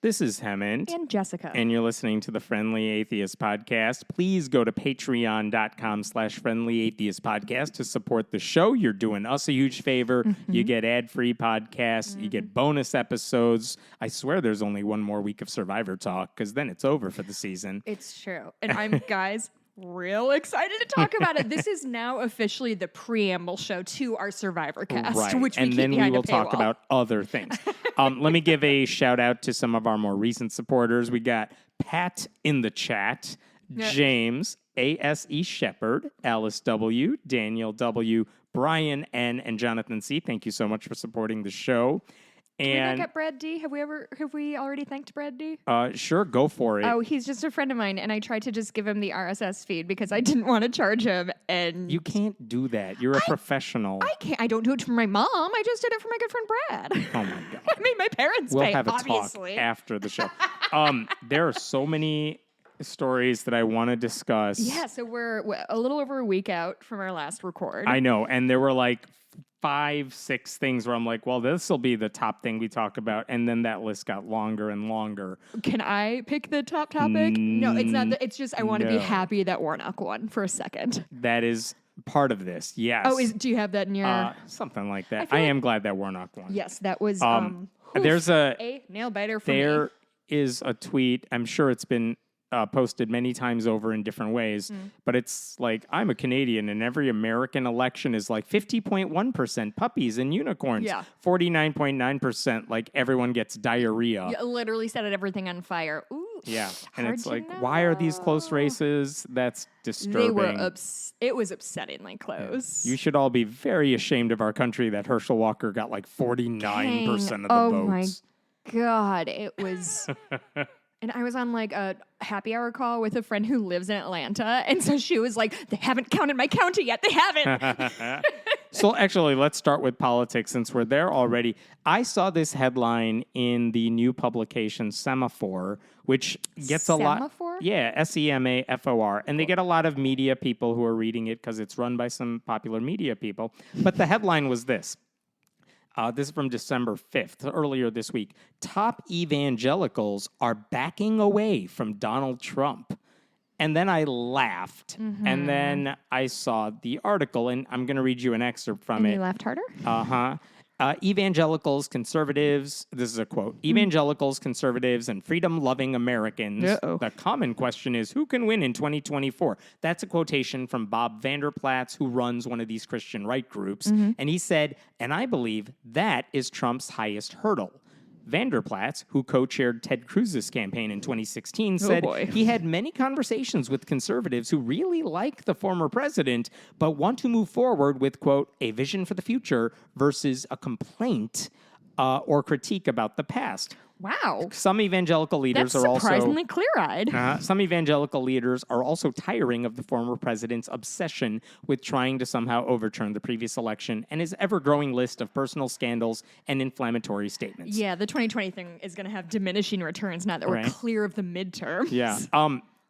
This is Hemant. And Jessica. And you're listening to the Friendly Atheist Podcast. Please go to patreon.com/friendlyatheist podcast to support the show. You're doing us a huge favor. Mm-hmm. You get ad-free podcasts. Mm-hmm. You get bonus episodes. I swear there's only one more week of Survivor talk because then it's over for the season. It's true. And I'm, guys, real excited to talk about it. This is now officially the preamble show to our Survivor cast, right. which we and keep then behind we will a talk paywall. about other things. Let me give a shout out to some of our more recent supporters. We got Pat in the chat, James, ASE Shepherd, Alice W, Daniel W, Brian N, and Jonathan C. Thank you so much for supporting the show. Can we And back up Brad D? Have we already thanked Brad D? Sure, go for it. Oh, he's just a friend of mine, and I tried to just give him the RSS feed because I didn't want to charge him. And you can't do that. You're a professional. I can't. I don't do it for my mom. I just did it for my good friend Brad. Oh my god! I made my parents we'll pay. have a Obviously. talk after the show. There are so many stories that I want to discuss. Yeah, so we're a little over a week out from our last record. I know, and there were like 5-6 things where I'm like, well, this will be the top thing we talk about, and then that list got longer and longer. Can I pick the top topic? No, it's not. It's just I want to be happy that Warnock won for a second. That is part of this, yes. Oh, do you have that in your... something like that. I am glad that Warnock won. Yes, that was there's a nail biter for me. There is a tweet, I'm sure it's been posted many times over in different ways, but it's like, I'm a Canadian and every American election is like 50.1% puppies and unicorns, 49.9% like everyone gets diarrhea. You literally set everything on fire. Ooh, yeah, and it's like, know. why are these close races? That's disturbing. They were it was upsettingly close. You should all be very ashamed of our country that Herschel Walker got like 49% of the votes. Oh my God, it was... And I was on like a happy hour call with a friend who lives in Atlanta. And so she was like, they haven't counted my county yet. They haven't. So actually, let's start with politics since we're there already. I saw this headline in the new publication Semaphore, which gets a lot. Semaphore? Yeah, SEMAFOR. And they get a lot of media people who are reading it because it's run by some popular media people. But the headline was this. This is from December 5th, earlier this week. Top evangelicals are backing away from Donald Trump. And then I laughed. Mm-hmm. And then I saw the article, and I'm going to read you an excerpt from it. You laughed harder? Uh-huh. Evangelicals, conservatives, this is a quote, evangelicals, conservatives, and freedom-loving Americans. The common question is, who can win in 2024? That's a quotation from Bob Vanderplatz, who runs one of these Christian right groups. Mm-hmm. And he said, and I believe that is Trump's highest hurdle. Vanderplatz, who co-chaired Ted Cruz's campaign in 2016, said he had many conversations with conservatives who really like the former president, but want to move forward with, quote, a vision for the future versus a complaint or critique about the past. Wow. Some evangelical leaders That's are also surprisingly clear-eyed. Some evangelical leaders are also tiring of the former president's obsession with trying to somehow overturn the previous election and his ever-growing list of personal scandals and inflammatory statements. Yeah, the 2020 thing is going to have diminishing returns now that we're clear of the midterms. Yeah.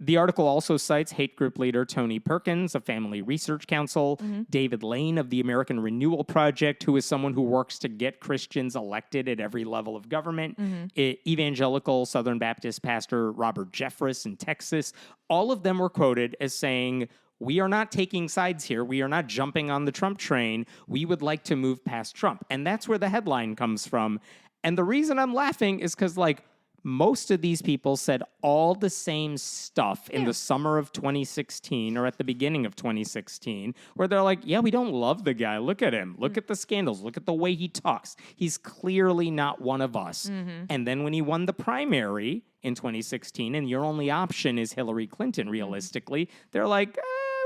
The article also cites hate group leader Tony Perkins of Family Research Council, David Lane of the American Renewal Project, who is someone who works to get Christians elected at every level of government, evangelical Southern Baptist pastor Robert Jeffress in Texas. All of them were quoted as saying, we are not taking sides here. We are not jumping on the Trump train. We would like to move past Trump. And that's where the headline comes from. And the reason I'm laughing is because, like, most of these people said all the same stuff in the summer of 2016 or at the beginning of 2016, where they're like, yeah, we don't love the guy. Look at him. Look at the scandals. Look at the way he talks. He's clearly not one of us. Mm-hmm. And then when he won the primary in 2016 and your only option is Hillary Clinton, realistically, they're like,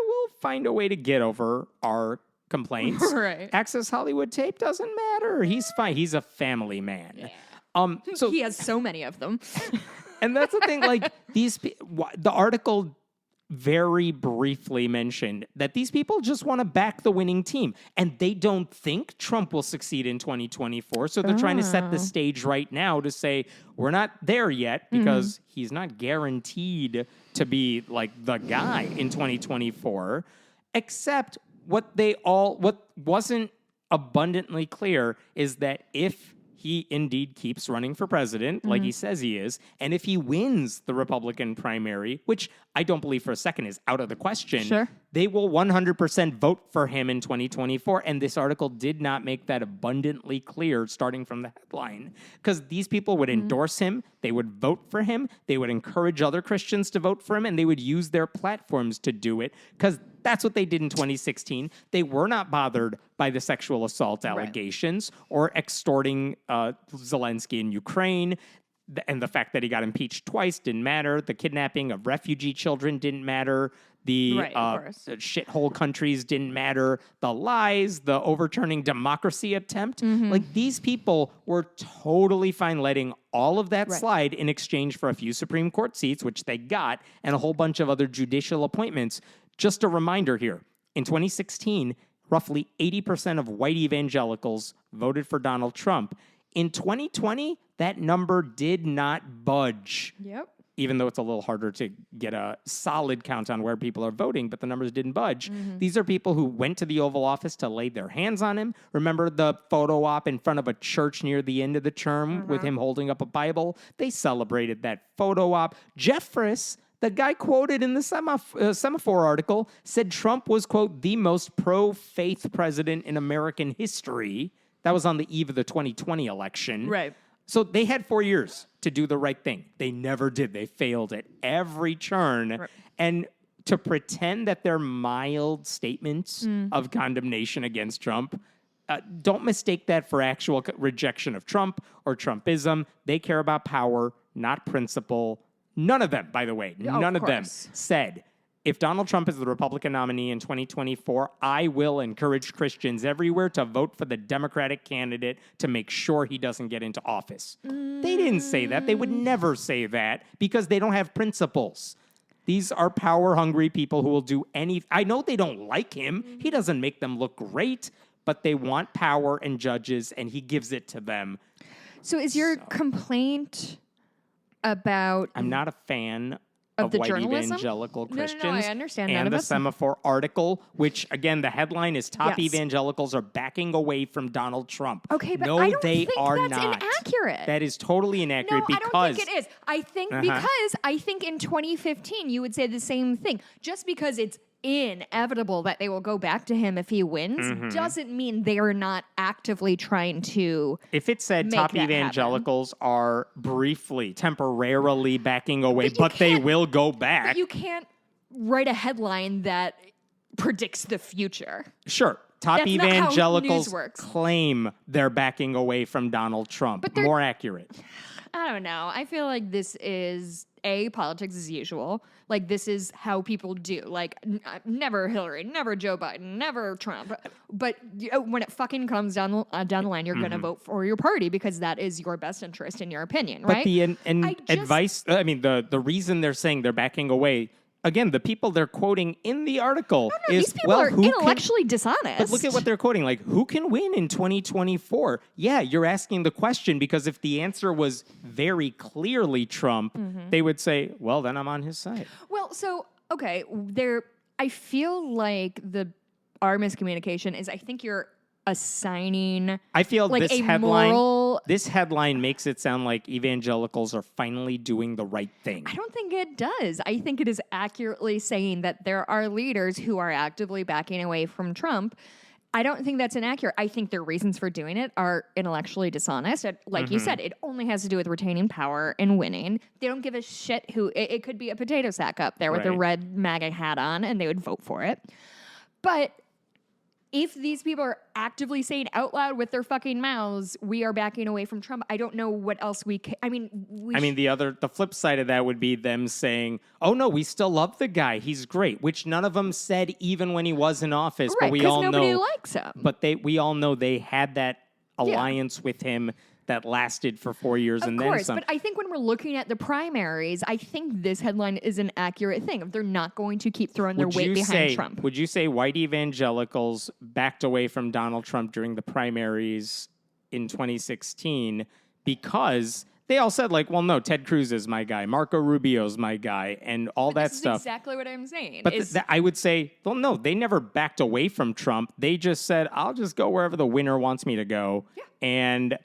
we'll find a way to get over our complaints. Right. Access Hollywood tape doesn't matter. He's fine. He's a family man. Yeah. So he has so many of them. And that's the thing, like, the article very briefly mentioned that these people just want to back the winning team, and they don't think Trump will succeed in 2024, so they're trying to set the stage right now to say, we're not there yet, because he's not guaranteed to be, like, the guy in 2024, except what wasn't abundantly clear is that if he indeed keeps running for president, like he says he is, and if he wins the Republican primary, which I don't believe for a second is out of the question, Sure. they will 100% vote for him in 2024. And this article did not make that abundantly clear starting from the headline, because these people would endorse him, they would vote for him, they would encourage other Christians to vote for him, and they would use their platforms to do it, because that's what they did in 2016. They were not bothered by the sexual assault allegations or extorting Zelensky in Ukraine. And the fact that he got impeached twice didn't matter. The kidnapping of refugee children didn't matter. The shithole countries didn't matter. The lies, the overturning democracy attempt. Like, these people were totally fine letting all of that slide in exchange for a few Supreme Court seats, which they got, and a whole bunch of other judicial appointments. Just a reminder here, in 2016, roughly 80% of white evangelicals voted for Donald Trump. In 2020, that number did not budge. Yep. Even though it's a little harder to get a solid count on where people are voting, but the numbers didn't budge. These are people who went to the Oval Office to lay their hands on him. Remember the photo op in front of a church near the end of the term with him holding up a Bible? They celebrated that photo op. Jeffress, the guy quoted in the Semaphore article, said Trump was, quote, the most pro-faith president in American history. That was on the eve of the 2020 election. Right. So they had 4 years to do the right thing. They never did. They failed at every turn. Right. And to pretend that they're mild statements of condemnation against Trump, don't mistake that for actual rejection of Trump or Trumpism. They care about power, not principle. None of them, by the way, none of them said, if Donald Trump is the Republican nominee in 2024, I will encourage Christians everywhere to vote for the Democratic candidate to make sure he doesn't get into office. They didn't say that. They would never say that because they don't have principles. These are power-hungry people who will do anything. I know they don't like him. He doesn't make them look great, but they want power and judges, and he gives it to them. So is your complaint about... I'm not a fan of the white journalism? Evangelical Christians. No, I understand that. And the Semaphore article, which, again, the headline is top evangelicals are backing away from Donald Trump. Okay, but no, I don't they think are that's not. inaccurate. That is totally inaccurate No, because... I don't think it is. I think because I think in 2015 you would say the same thing. Just because it's inevitable that they will go back to him if he wins doesn't mean they are not actively trying to. If it said top evangelicals are briefly, temporarily backing away, but they will go back. But you can't write a headline that predicts the future. Sure. Top That's evangelicals claim they're backing away from Donald Trump. But more accurate. I don't know. I feel like this is politics as usual. Like, this is how people do. Like, never Hillary, never Joe Biden, never Trump. But when it fucking comes down the line, you're going to vote for your party because that is your best interest in your opinion, right? But the reason they're saying they're backing away, again, the people they're quoting in the article is, these people are intellectually dishonest. But look at what they're quoting. Like, who can win in 2024? Yeah, you're asking the question because if the answer was very clearly Trump, they would say, well, then I'm on his side. Well, so, okay, I feel like our miscommunication is I think you're assigning I feel like this headline makes it sound like evangelicals are finally doing the right thing. I don't think it does. I think it is accurately saying that there are leaders who are actively backing away from Trump. I don't think that's inaccurate. I think their reasons for doing it are intellectually dishonest. Like you said, it only has to do with retaining power and winning. They don't give a shit who... It could be a potato sack up there with a red MAGA hat on, and they would vote for it. But if these people are actively saying out loud with their fucking mouths, we are backing away from Trump, I don't know what else we can... the flip side of that would be them saying, oh no, we still love the guy, he's great, which none of them said even when he was in office. Right, but we all know nobody likes him. But we all know they had that alliance with him that lasted for 4 years and then some. But I think when we're looking at the primaries, I think this headline is an accurate thing. If they're not going to keep throwing their weight behind Trump. Would you say white evangelicals backed away from Donald Trump during the primaries in 2016 because They all said, like, well, no, Ted Cruz is my guy, Marco Rubio's my guy, and all that stuff. This is exactly what I'm saying. But I would say, well, no, they never backed away from Trump. They just said, I'll just go wherever the winner wants me to go. Yeah.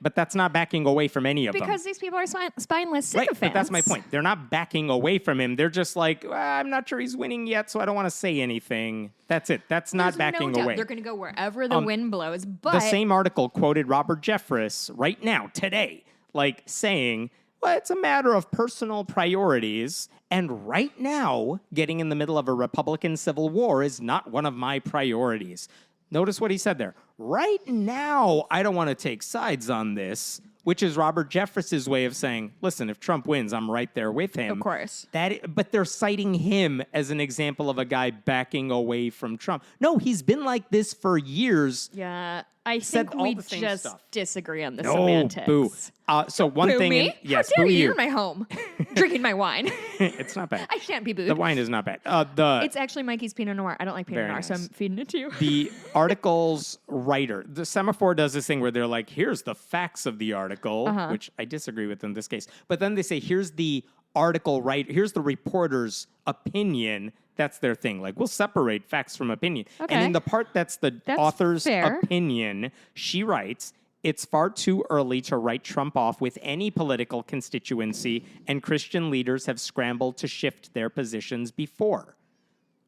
But that's not backing away from any of them. Because these people are spineless sycophants. Right, but that's my point. They're not backing away from him. They're just like, I'm not sure he's winning yet, so I don't want to say anything. That's it. That's not backing away. They're going to go wherever the wind blows. But the same article quoted Robert Jeffress right now, today, like saying, well, it's a matter of personal priorities, and right now, getting in the middle of a Republican civil war is not one of my priorities. Notice what he said there. Right now, I don't want to take sides on this, which is Robert Jeffress's way of saying, listen, if Trump wins, I'm right there with him. Of course. But they're citing him as an example of a guy backing away from Trump. No, he's been like this for years. Yeah, I think we just disagree on the no, semantics. Boo. So one boo thing, me? yes, How dare boo you? you. You're in my home, drinking my wine. It's not bad. I shan't be booed. The wine is not bad. It's actually Mikey's Pinot Noir. I don't like Pinot Noir, so I'm feeding it to you. The article's writer, the Semaphore does this thing where they're like, here's the facts of the article, which I disagree with in this case. But then they say, here's the article writer, here's the reporter's opinion. That's their thing. Like, we'll separate facts from opinion. Okay. And in the part that's the author's fair. opinion, she writes, it's far too early to write Trump off with any political constituency, and Christian leaders have scrambled to shift their positions before.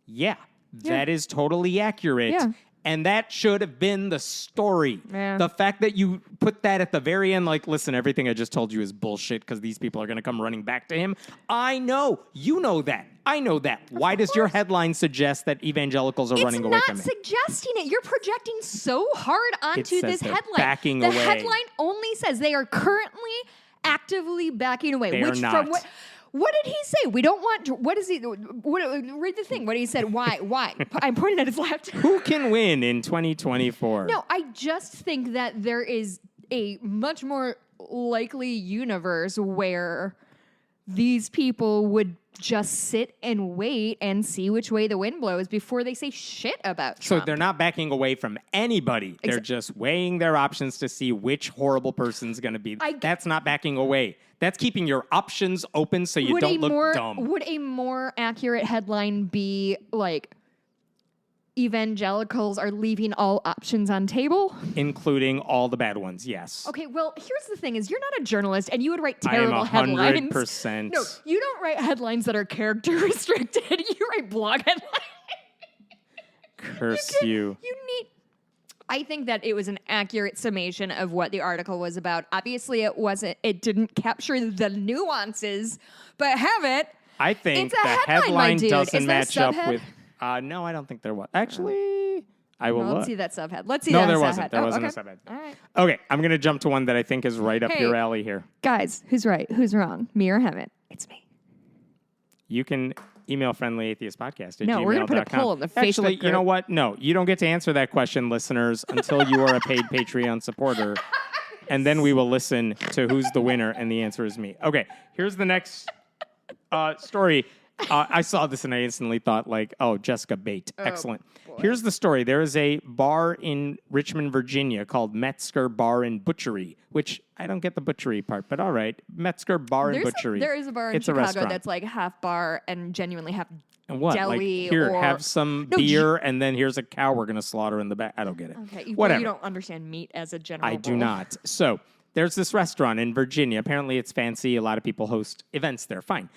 Yeah, that is totally accurate. Yeah. And that should have been the story. Yeah. The fact that you put that at the very end, like, listen, everything I just told you is bullshit because these people are going to come running back to him. I know. You know that. I know that. Why does your headline suggest that evangelicals are running away from it? It's not suggesting it. You're projecting so hard onto this headline. Backing the away. headline only says they are currently actively backing away. They are not. What did he say? We don't want. What is he? Read the thing. What he said. Why? I'm pointing at his left. Who can win in 2024? No, I just think that there is a much more likely universe where these people would just sit and wait and see which way the wind blows before they say shit about Trump. So they're not backing away from anybody. They're just weighing their options to see which horrible person's going to be. That's not backing away. That's keeping your options open so you don't look dumb. Would a more accurate headline be like, evangelicals are leaving all options on table? Including all the bad ones, yes. Okay, well, here's the thing is you're not a journalist and you would write terrible I am 100%. headlines. No, you don't write headlines that are character restricted. You write blog headlines. Curse you. You need... I think that it was an accurate summation of what the article was about. Obviously, it didn't capture the nuances, but have it. I think it's a the headline, headline doesn't Is there match a up subhead? with... no, I don't think there was. Actually, I will look. Let's see that subhead. Let's see no, that there subhead. wasn't. There wasn't okay. a subhead. All right. Okay, I'm going to jump to one that I think is right up your alley here. Guys, who's right? Who's wrong? Me or Heaven? It's me. You can email friendlyatheistpodcast@gmail.com. No, we're going to put a poll in the Facebook Actually, group. you know what? No, you don't get to answer that question, listeners, until you are a paid Patreon supporter. And then we will listen to who's the winner, and the answer is me. Okay, here's the next story. I saw this and I instantly thought, like, oh, Jessica Bate. Excellent. Boy. Here's the story. There is a bar in Richmond, Virginia called Metzger Bar and Butchery, which I don't get the butchery part, but all right. Metzger Bar and Butchery. There is a bar in It's a Chicago restaurant. that's like half bar and genuinely half And what? deli. Like, here, or... have some beer, and then here's a cow we're going to slaughter in the back. I don't get it. Okay, Whatever. You don't understand meat as a general I do rule. not. So there's this restaurant in Virginia. Apparently, it's fancy. A lot of people host events there. Fine.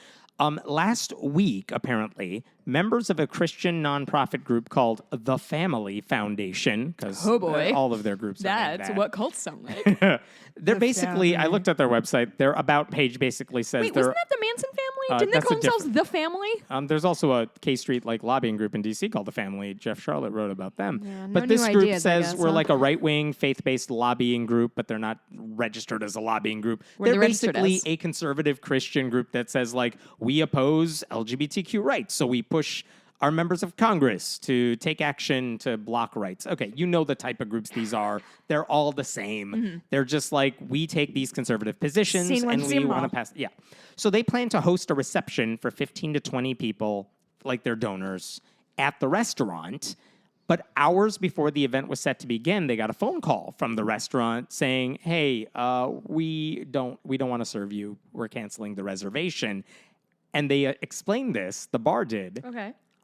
Last week, apparently, members of a Christian nonprofit group called The Family Foundation, because all of their groups are named That's that. what cults sound like. They're basically, I looked at their website, their About page basically says Wait, they're... wasn't that the Manson family? Didn't they that's call a themselves The Family? there's also a K Street lobbying group in D.C. called The Family. Jeff Charlotte wrote about them. Yeah, no but this new group ideas, I says guess, we're huh? like a right-wing, faith-based lobbying group, but they're not registered as a lobbying group. What are They're they registered basically as? a conservative Christian group that says, like, we oppose LGBTQ rights, so we push our members of Congress to take action to block rights. Okay, you know the type of groups these are. They're all the same. Mm-hmm. They're just like, we take these conservative positions Seen one, and we seen want to all. pass. Yeah. So they plan to host a reception for 15 to 20 people, like their donors, at the restaurant But hours before the event was set to begin, they got a phone call from the restaurant saying, "Hey, we don't want to serve you. We're canceling the reservation." And they explained this, the bar did,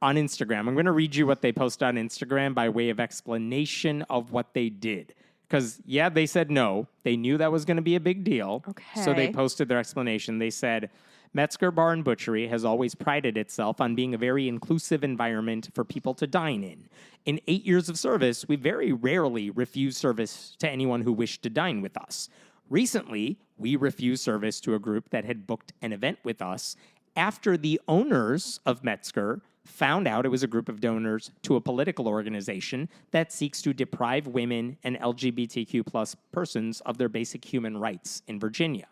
on Instagram. I'm going to read you what they posted on Instagram by way of explanation of what they did. Because, yeah, they said no. They knew that was going to be a big deal. So they posted their explanation. They said, Metzger Bar and Butchery has always prided itself on being a very inclusive environment for people to dine in. In 8 years of service, we very rarely refuse service to anyone who wished to dine with us. Recently, we refused service to a group that had booked an event with us after the owners of Metzger found out it was a group of donors to a political organization that seeks to deprive women and LGBTQ plus persons of their basic human rights in Virginia.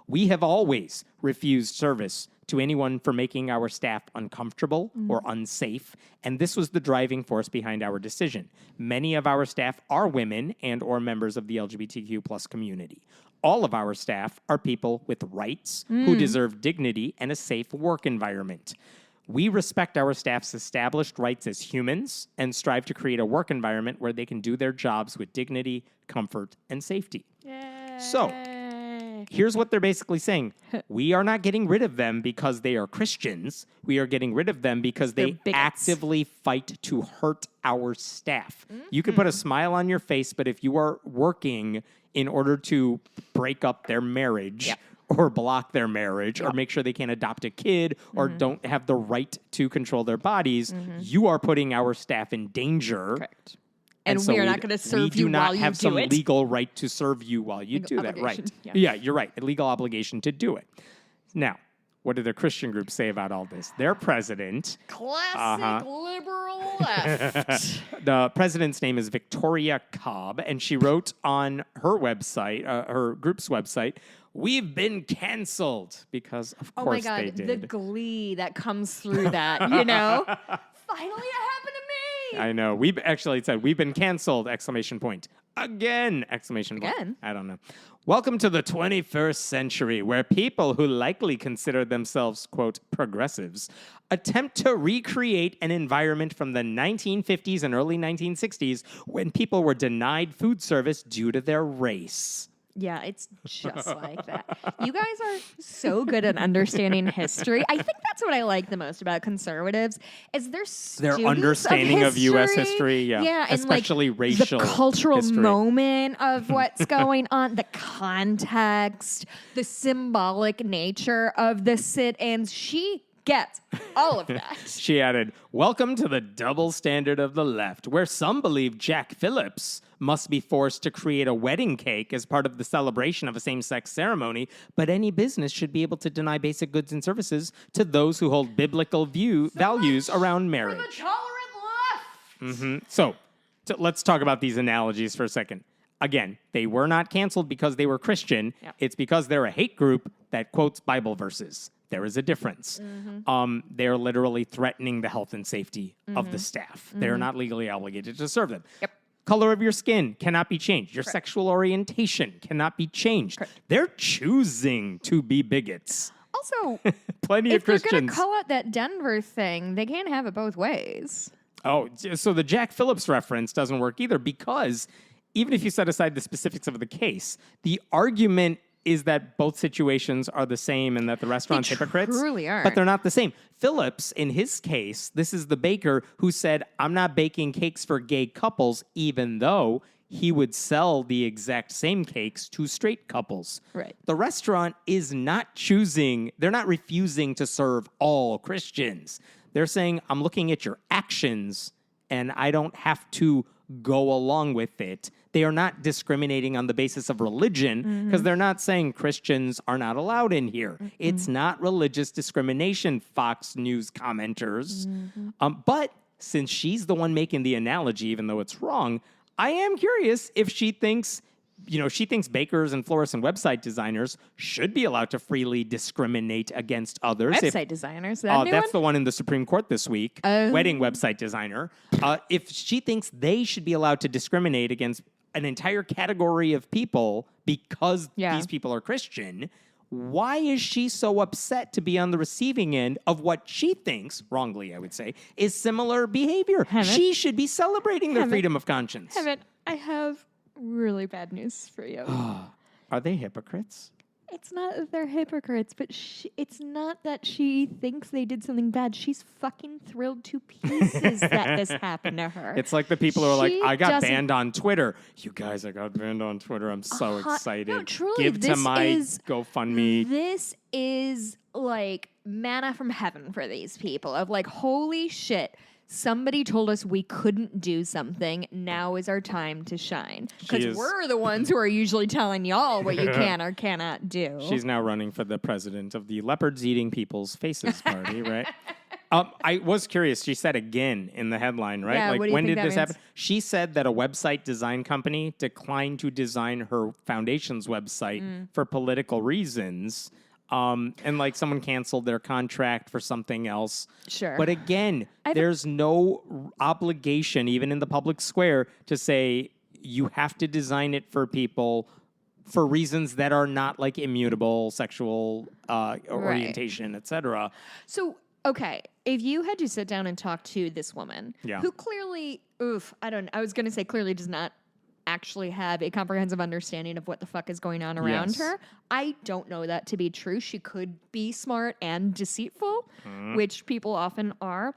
We have always refused service to anyone for making our staff uncomfortable or unsafe, and this was the driving force behind our decision. Many of our staff are women and or members of the LGBTQ plus community. All of our staff are people with rights who deserve dignity and a safe work environment. We respect our staff's established rights as humans and strive to create a work environment where they can do their jobs with dignity, comfort, and safety. So, here's what they're basically saying. We are not getting rid of them because they are Christians. We are getting rid of them because they actively fight to hurt our staff. You can put a smile on your face, but if you are working in order to break up their marriage or block their marriage or make sure they can't adopt a kid or don't have the right to control their bodies, you are putting our staff in danger. Correct. And so we are not going to serve you while you do it. We do not have some legal right to serve you while you do that. Right. Yeah, you're right. A legal obligation to do it. Now, what do the Christian groups say about all this? Their president... Classic liberal left. The president's name is Victoria Cobb, and she wrote on her website, her group's website, "We've been canceled," because, of course, they did. Oh, my God. The glee that comes through that, you know? Finally, it happened to me. I know. We actually said, "We've been canceled!" Exclamation point. Again! Exclamation point. Again? I don't know. Welcome to the 21st century, where people who likely consider themselves, quote, progressives, attempt to recreate an environment from the 1950s and early 1960s when people were denied food service due to their race. Yeah, it's just like that. You guys are so good at understanding history. I think that's what I like the most about conservatives is their understanding of U.S. history, yeah, especially and racial the cultural history. Moment of what's going on, the context, the symbolic nature of the sit-ins. She gets all of that. She added, "Welcome to the double standard of the left, where some believe Jack Phillips must be forced to create a wedding cake as part of the celebration of a same-sex ceremony, but any business should be able to deny basic goods and services to those who hold biblical values around marriage." For the tolerant left. So let's talk about these analogies for a second. Again, they were not canceled because they were Christian. Yep. It's because they're a hate group that quotes Bible verses. There is a difference. They're literally threatening the health and safety of the staff. They're not legally obligated to serve them. Yep. Color of your skin cannot be changed. Your sexual orientation cannot be changed. Correct. They're choosing to be bigots. Also, Plenty of Christians. If they're going to call out that Denver thing, they can't have it both ways. Oh, so the Jack Phillips reference doesn't work either because even if you set aside the specifics of the case, the argument is that both situations are the same and that the restaurant's hypocrites. They truly are. But they're not the same. Phillips, in his case, this is the baker who said, "I'm not baking cakes for gay couples," even though he would sell the exact same cakes to straight couples. Right. The restaurant is not choosing, they're not refusing to serve all Christians. They're saying, "I'm looking at your actions and I don't have to go along with it." They are not discriminating on the basis of religion because they're not saying Christians are not allowed in here. It's not religious discrimination, Fox News commenters. But since she's the one making the analogy, even though it's wrong, I am curious if she thinks, she thinks bakers and florists and website designers should be allowed to freely discriminate against others. Website designers, that's the one in the Supreme Court this week, wedding website designer. If she thinks they should be allowed to discriminate against an entire category of people because these people are Christian, why is she so upset to be on the receiving end of what she thinks, wrongly I would say, is similar behavior? She should be celebrating their freedom of conscience. I have really bad news for you. Are they hypocrites? It's not that they're hypocrites, but it's not that she thinks they did something bad. She's fucking thrilled to pieces that this happened to her. It's like the people who are like, She I got doesn't- banned on Twitter. You guys, I got banned on Twitter. I'm so excited. No, truly, Give to this my is- GoFundMe. This is like manna from heaven for these people of like, holy shit. Somebody told us we couldn't do something. Now is our time to shine. Because we're the ones who are usually telling y'all what you can or cannot do. She's now running for the president of the Leopards Eating People's Faces Party, right? I was curious. She said again in the headline, right? Yeah, like, what do you when think did that this means? happen? She said that a website design company declined to design her foundation's website for political reasons. And like someone canceled their contract for something else. Sure. But again, there's no obligation, even in the public square, to say you have to design it for people for reasons that are not like immutable sexual orientation, etc. So, okay, if you had to sit down and talk to this woman who clearly, I was going to say clearly does not actually have a comprehensive understanding of what the fuck is going on around her. I don't know that to be true. She could be smart and deceitful, which people often are.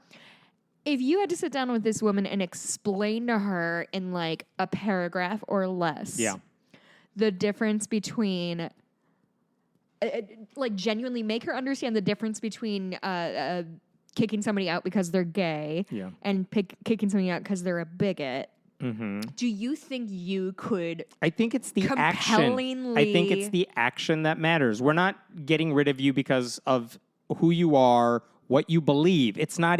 If you had to sit down with this woman and explain to her in like a paragraph or less the difference between like genuinely make her understand the difference between kicking somebody out because they're gay and kicking somebody out because they're a bigot. Do you think you could? I think it's the action. compellingly- I think it's the action that matters. We're not getting rid of you because of who you are, what you believe. It's not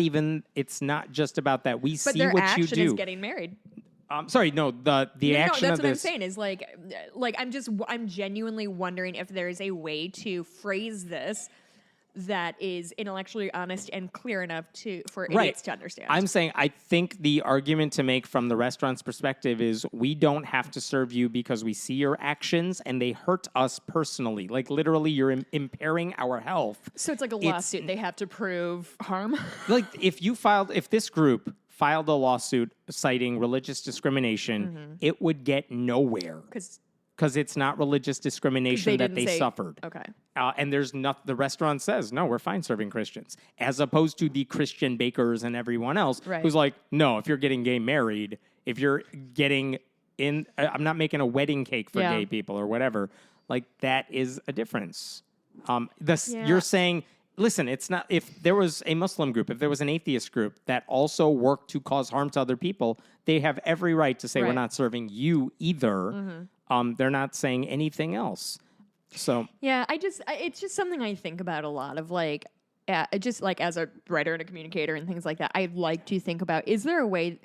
just about that. We But see their what you action do. is getting married. Sorry, no, the action No, that's of what I'm this. saying is like I'm genuinely wondering if there is a way to phrase this that is intellectually honest and clear enough for idiots to understand. I'm saying I think the argument to make from the restaurant's perspective is we don't have to serve you because we see your actions and they hurt us personally. Like literally you're impairing our health. So it's like a lawsuit. They have to prove harm. Like if this group filed a lawsuit citing religious discrimination, it would get nowhere. Because it's not religious discrimination that they suffered. Okay. And there's not, the restaurant says, no, we're fine serving Christians. As opposed to the Christian bakers and everyone else who's like, no, if you're getting gay married, if you're getting I'm not making a wedding cake for gay people or whatever. Like that is a difference. You're saying, listen, it's not, if there was a Muslim group, if there was an atheist group that also worked to cause harm to other people, they have every right to say, we're not serving you either. They're not saying anything else. So yeah, it's just something I think about a lot of like, just like as a writer and a communicator and things like that, I like to think about, is there a way,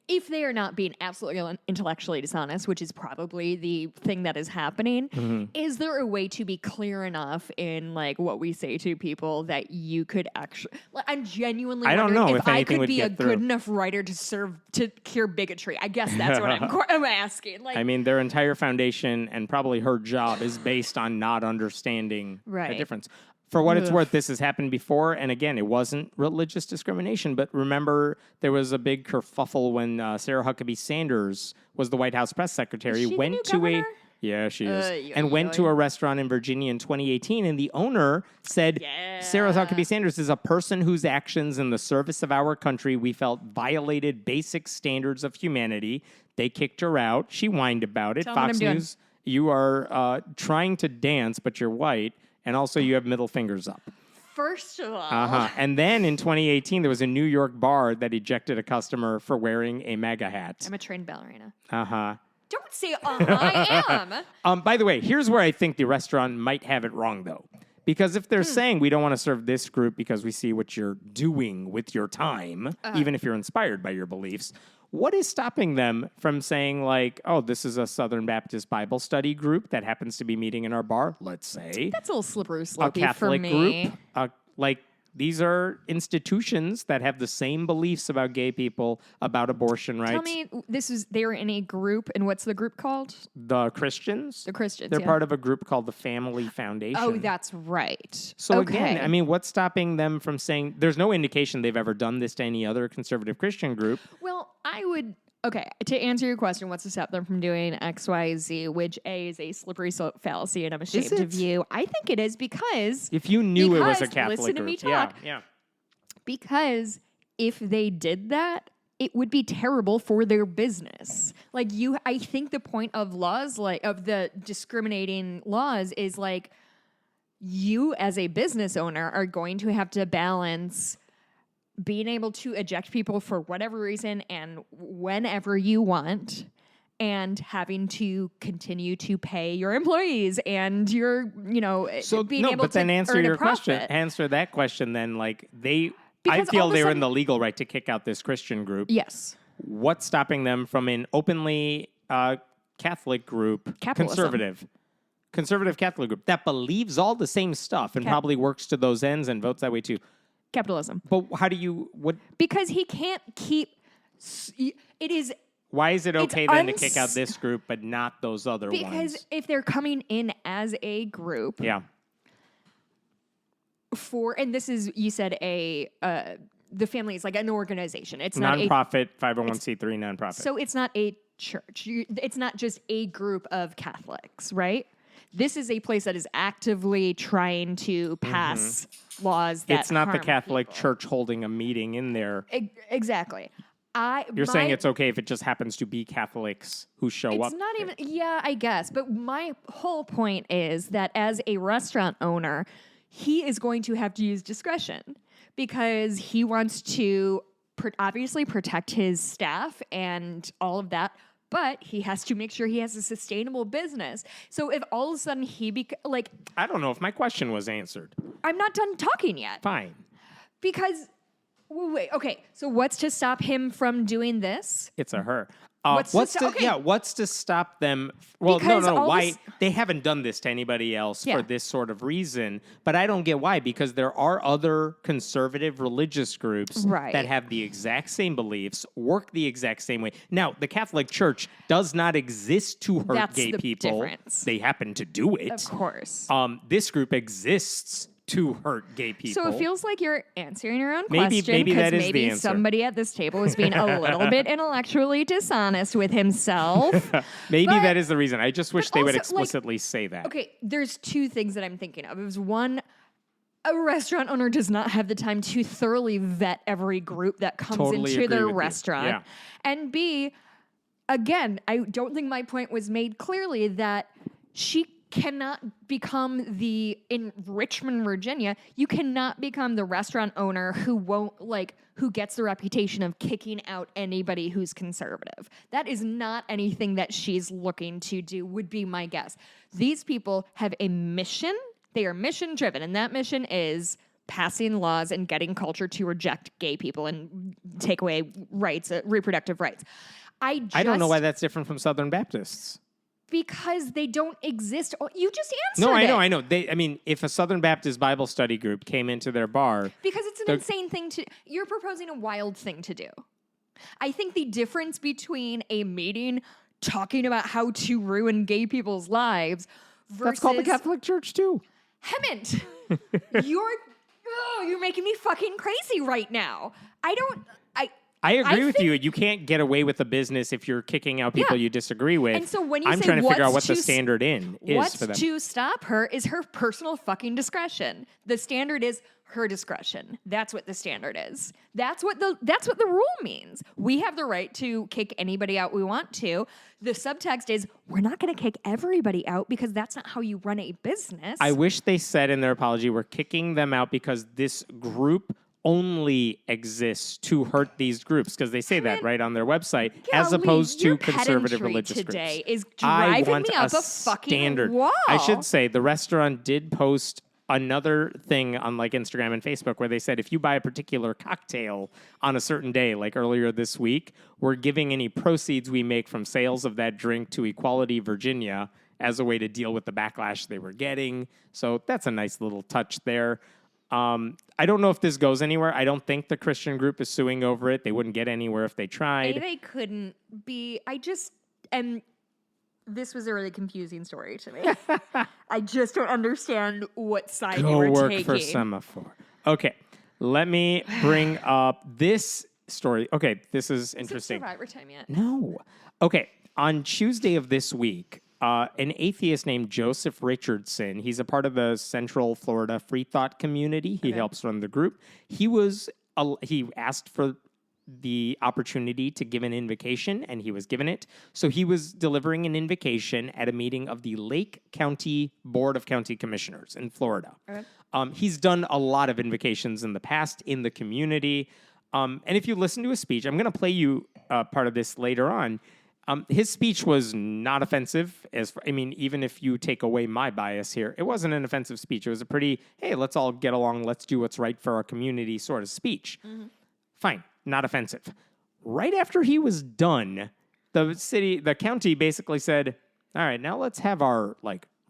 if they are not being absolutely intellectually dishonest, which is probably the thing that is happening, is there a way to be clear enough in like what we say to people that you could actually, like, I'm genuinely I don't wondering know if if I anything could would be a get through. good enough writer to cure bigotry. I guess that's what I'm asking. Like, I mean, their entire foundation and probably her job is based on not understanding the difference. For what it's worth, this has happened before, and again, it wasn't religious discrimination, but remember there was a big kerfuffle when Sarah Huckabee Sanders was the White House press secretary, Is she the went new to governor? Yeah, she is. And went to a restaurant in Virginia in 2018, and the owner said, Sarah Huckabee Sanders is a person whose actions in the service of our country we felt violated basic standards of humanity. They kicked her out. She whined about it. Tell 'em what Fox I'm doing. News, you are trying to dance, but you're white, and also you have middle fingers up. First of all, And then in 2018, there was a New York bar that ejected a customer for wearing a MAGA hat. I'm a trained ballerina. Don't say, I am. By the way, here's where I think the restaurant might have it wrong, though. Because if they're saying we don't want to serve this group because we see what you're doing with your time, even if you're inspired by your beliefs, what is stopping them from saying, like, oh, this is a Southern Baptist Bible study group that happens to be meeting in our bar, let's say. That's a little slippery A slopey for Catholic me. group. Like, These are institutions that have the same beliefs about gay people, about abortion rights. Tell me, they were in a group, and what's the group called? The Christians? The Christians, They're yeah. part of a group called the Family Foundation. Oh, that's right. So okay. again, I mean, what's stopping them from saying, there's no indication they've ever done this to any other conservative Christian group. Well, okay, to answer your question, what's to stop them from doing X, Y, Z, which A is a slippery slope fallacy, and I'm ashamed of you. I think it is because... If you knew it was a Catholic listen to group. me talk. Yeah. Because if they did that, it would be terrible for their business. Like I think the point of laws, of the discriminating laws, is you as a business owner are going to have to balance being able to eject people for whatever reason and whenever you want, and having to continue to pay your employees and your, being able but to then answer earn your a profit. question. Answer that question then. I Because feel all of a they're in sudden- the legal right to kick out this Christian group. Yes. What's stopping them from an openly Catholic group, Capitalism. conservative Catholic group that believes all the same stuff and probably works to those ends and votes that way too? Capitalism. But how do you Because he can't keep... It is... Why is it okay then to kick out this group but not those other ones? Because if they're coming in as a group... Yeah. And this is, you said the family is like an organization. It's not nonprofit, 501c3 nonprofit. So it's not a church. It's not just a group of Catholics, right? This is a place that is actively trying to pass laws that it's not the harm Catholic people. Church holding a meeting in there. Exactly. You're saying it's okay if it just happens to be Catholics who show up. It's not even, yeah, I guess. But my whole point is that as a restaurant owner, he is going to have to use discretion because he wants to obviously protect his staff and all of that, but he has to make sure he has a sustainable business. So if all of a sudden I don't know if my question was answered. I'm not done talking yet. Fine. Because, wait, okay, so what's to stop him from doing this? It's a her. What's to stop them? Well, Because no. all Why this- they haven't done this to anybody else Yeah. for this sort of reason? But I don't get why. Because there are other conservative religious groups Right. that have the exact same beliefs, work the exact same way. Now, the Catholic Church does not exist to hurt That's gay the people. difference. They happen to do it. Of course. This group exists to hurt gay people. So it feels like you're answering your own Maybe question that is the maybe answer. somebody at this table is being a little bit intellectually dishonest with himself. Maybe but- that is the reason. I just wish they would also, explicitly say that. Okay, there's two things that I'm thinking of. It was one, a restaurant owner does not have the time to thoroughly vet every group that comes Totally into agree their with you. restaurant. Yeah. And B, again, I don't think my point was made clearly that she cannot become in Richmond, Virginia, you cannot become the restaurant owner who who gets the reputation of kicking out anybody who's conservative. That is not anything that she's looking to do, would be my guess. These people have a mission. They are mission driven, and that mission is passing laws and getting culture to reject gay people and take away rights, reproductive rights. I don't know why that's different from Southern Baptists. Because they don't exist. Oh, you just answered No, it. I know. If a Southern Baptist Bible study group came into their bar... Because it's an insane thing you're proposing a wild thing to do. I think the difference between a meeting talking about how to ruin gay people's lives versus... That's called the Catholic Church, too. Hemmant, you're making me fucking crazy right now. I agree with think- you. You can't get away with a business if you're kicking out people you disagree with. And so when you I'm say trying to figure out what what's the to standard is what's for them. to stop her is her personal fucking discretion. The standard is her discretion. That's what the standard is. That's what the rule means. We have the right to kick anybody out we want to. The subtext is we're not going to kick everybody out because that's not how you run a business. I wish they said in their apology, we're kicking them out because this group only exists to hurt these groups, because they say that right on their website, as Golly, opposed to your conservative pedantry religious today groups. is I driving want me up a fucking standard. wall. I should say the restaurant did post another thing on Instagram and Facebook where they said if you buy a particular cocktail on a certain day, like earlier this week, we're giving any proceeds we make from sales of that drink to Equality Virginia as a way to deal with the backlash they were getting. So that's a nice little touch there. I don't know if this goes anywhere. I don't think the Christian group is suing over it. They wouldn't get anywhere if they tried. They couldn't be. And this was a really confusing story to me. I just don't understand what side you were work taking. for semaphore. Okay, let me bring up this story. Okay, this is interesting. Is it Survivor time yet? No. Okay, on Tuesday of this week, an atheist named Joseph Richardson, he's a part of the Central Florida Free Thought community. He helps run the group. He asked for the opportunity to give an invocation, and he was given it. So he was delivering an invocation at a meeting of the Lake County Board of County Commissioners in Florida. Okay. He's done a lot of invocations in the past in the community. And if you listen to his speech, I'm going to play you part of this later on. His speech was not offensive. Even if you take away my bias here, it wasn't an offensive speech. It was a pretty, hey, let's all get along, let's do what's right for our community sort of speech. Mm-hmm. Fine, not offensive. Right after he was done, the county basically said, all right, now let's have our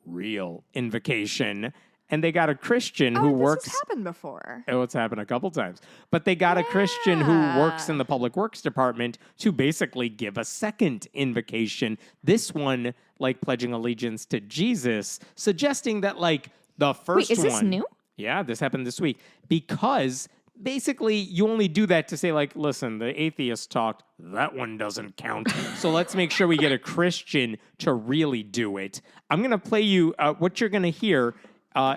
real invocation. And they got a Christian who works. This has happened before. Oh, it's happened a couple times. But they got a Christian who works in the public works department to basically give a second invocation. This one, pledging allegiance to Jesus, suggesting that the first one. Wait, is this new? Yeah, this happened this week. Because basically you only do that to say listen, the atheist talked, that one doesn't count. So let's make sure we get a Christian to really do it. I'm going to play you what you're going to hear.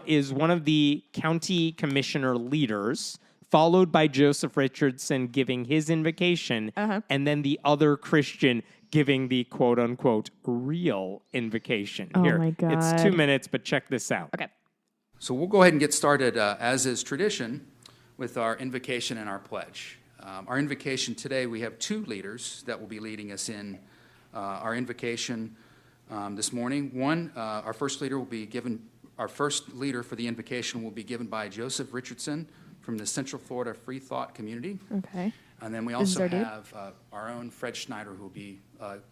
Is one of the county commissioner leaders, followed by Joseph Richardson giving his invocation, and then the other Christian giving the quote-unquote real invocation. Oh, Here, my God. It's 2 minutes, but check this out. Okay. So we'll go ahead and get started, as is tradition, with our invocation and our pledge. Our invocation today, we have two leaders that will be leading us in our invocation this morning. One, our first leader will be given. Our first leader for the invocation will be given by Joseph Richardson from the Central Florida Free Thought community. Okay. And then we also have our own Fred Schneider who will be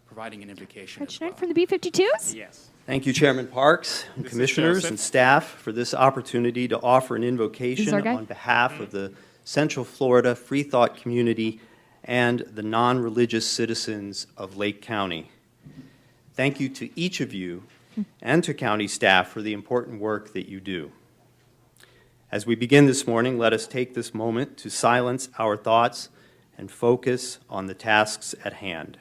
providing an invocation. Fred Schneider from the B-52s? Yes. Thank you, Chairman Parks, and commissioners and staff for this opportunity to offer an invocation on behalf of the Central Florida Free Thought community and the non-religious citizens of Lake County. Thank you to each of you and to county staff for the important work that you do. As we begin this morning, let us take this moment to silence our thoughts and focus on the tasks at hand.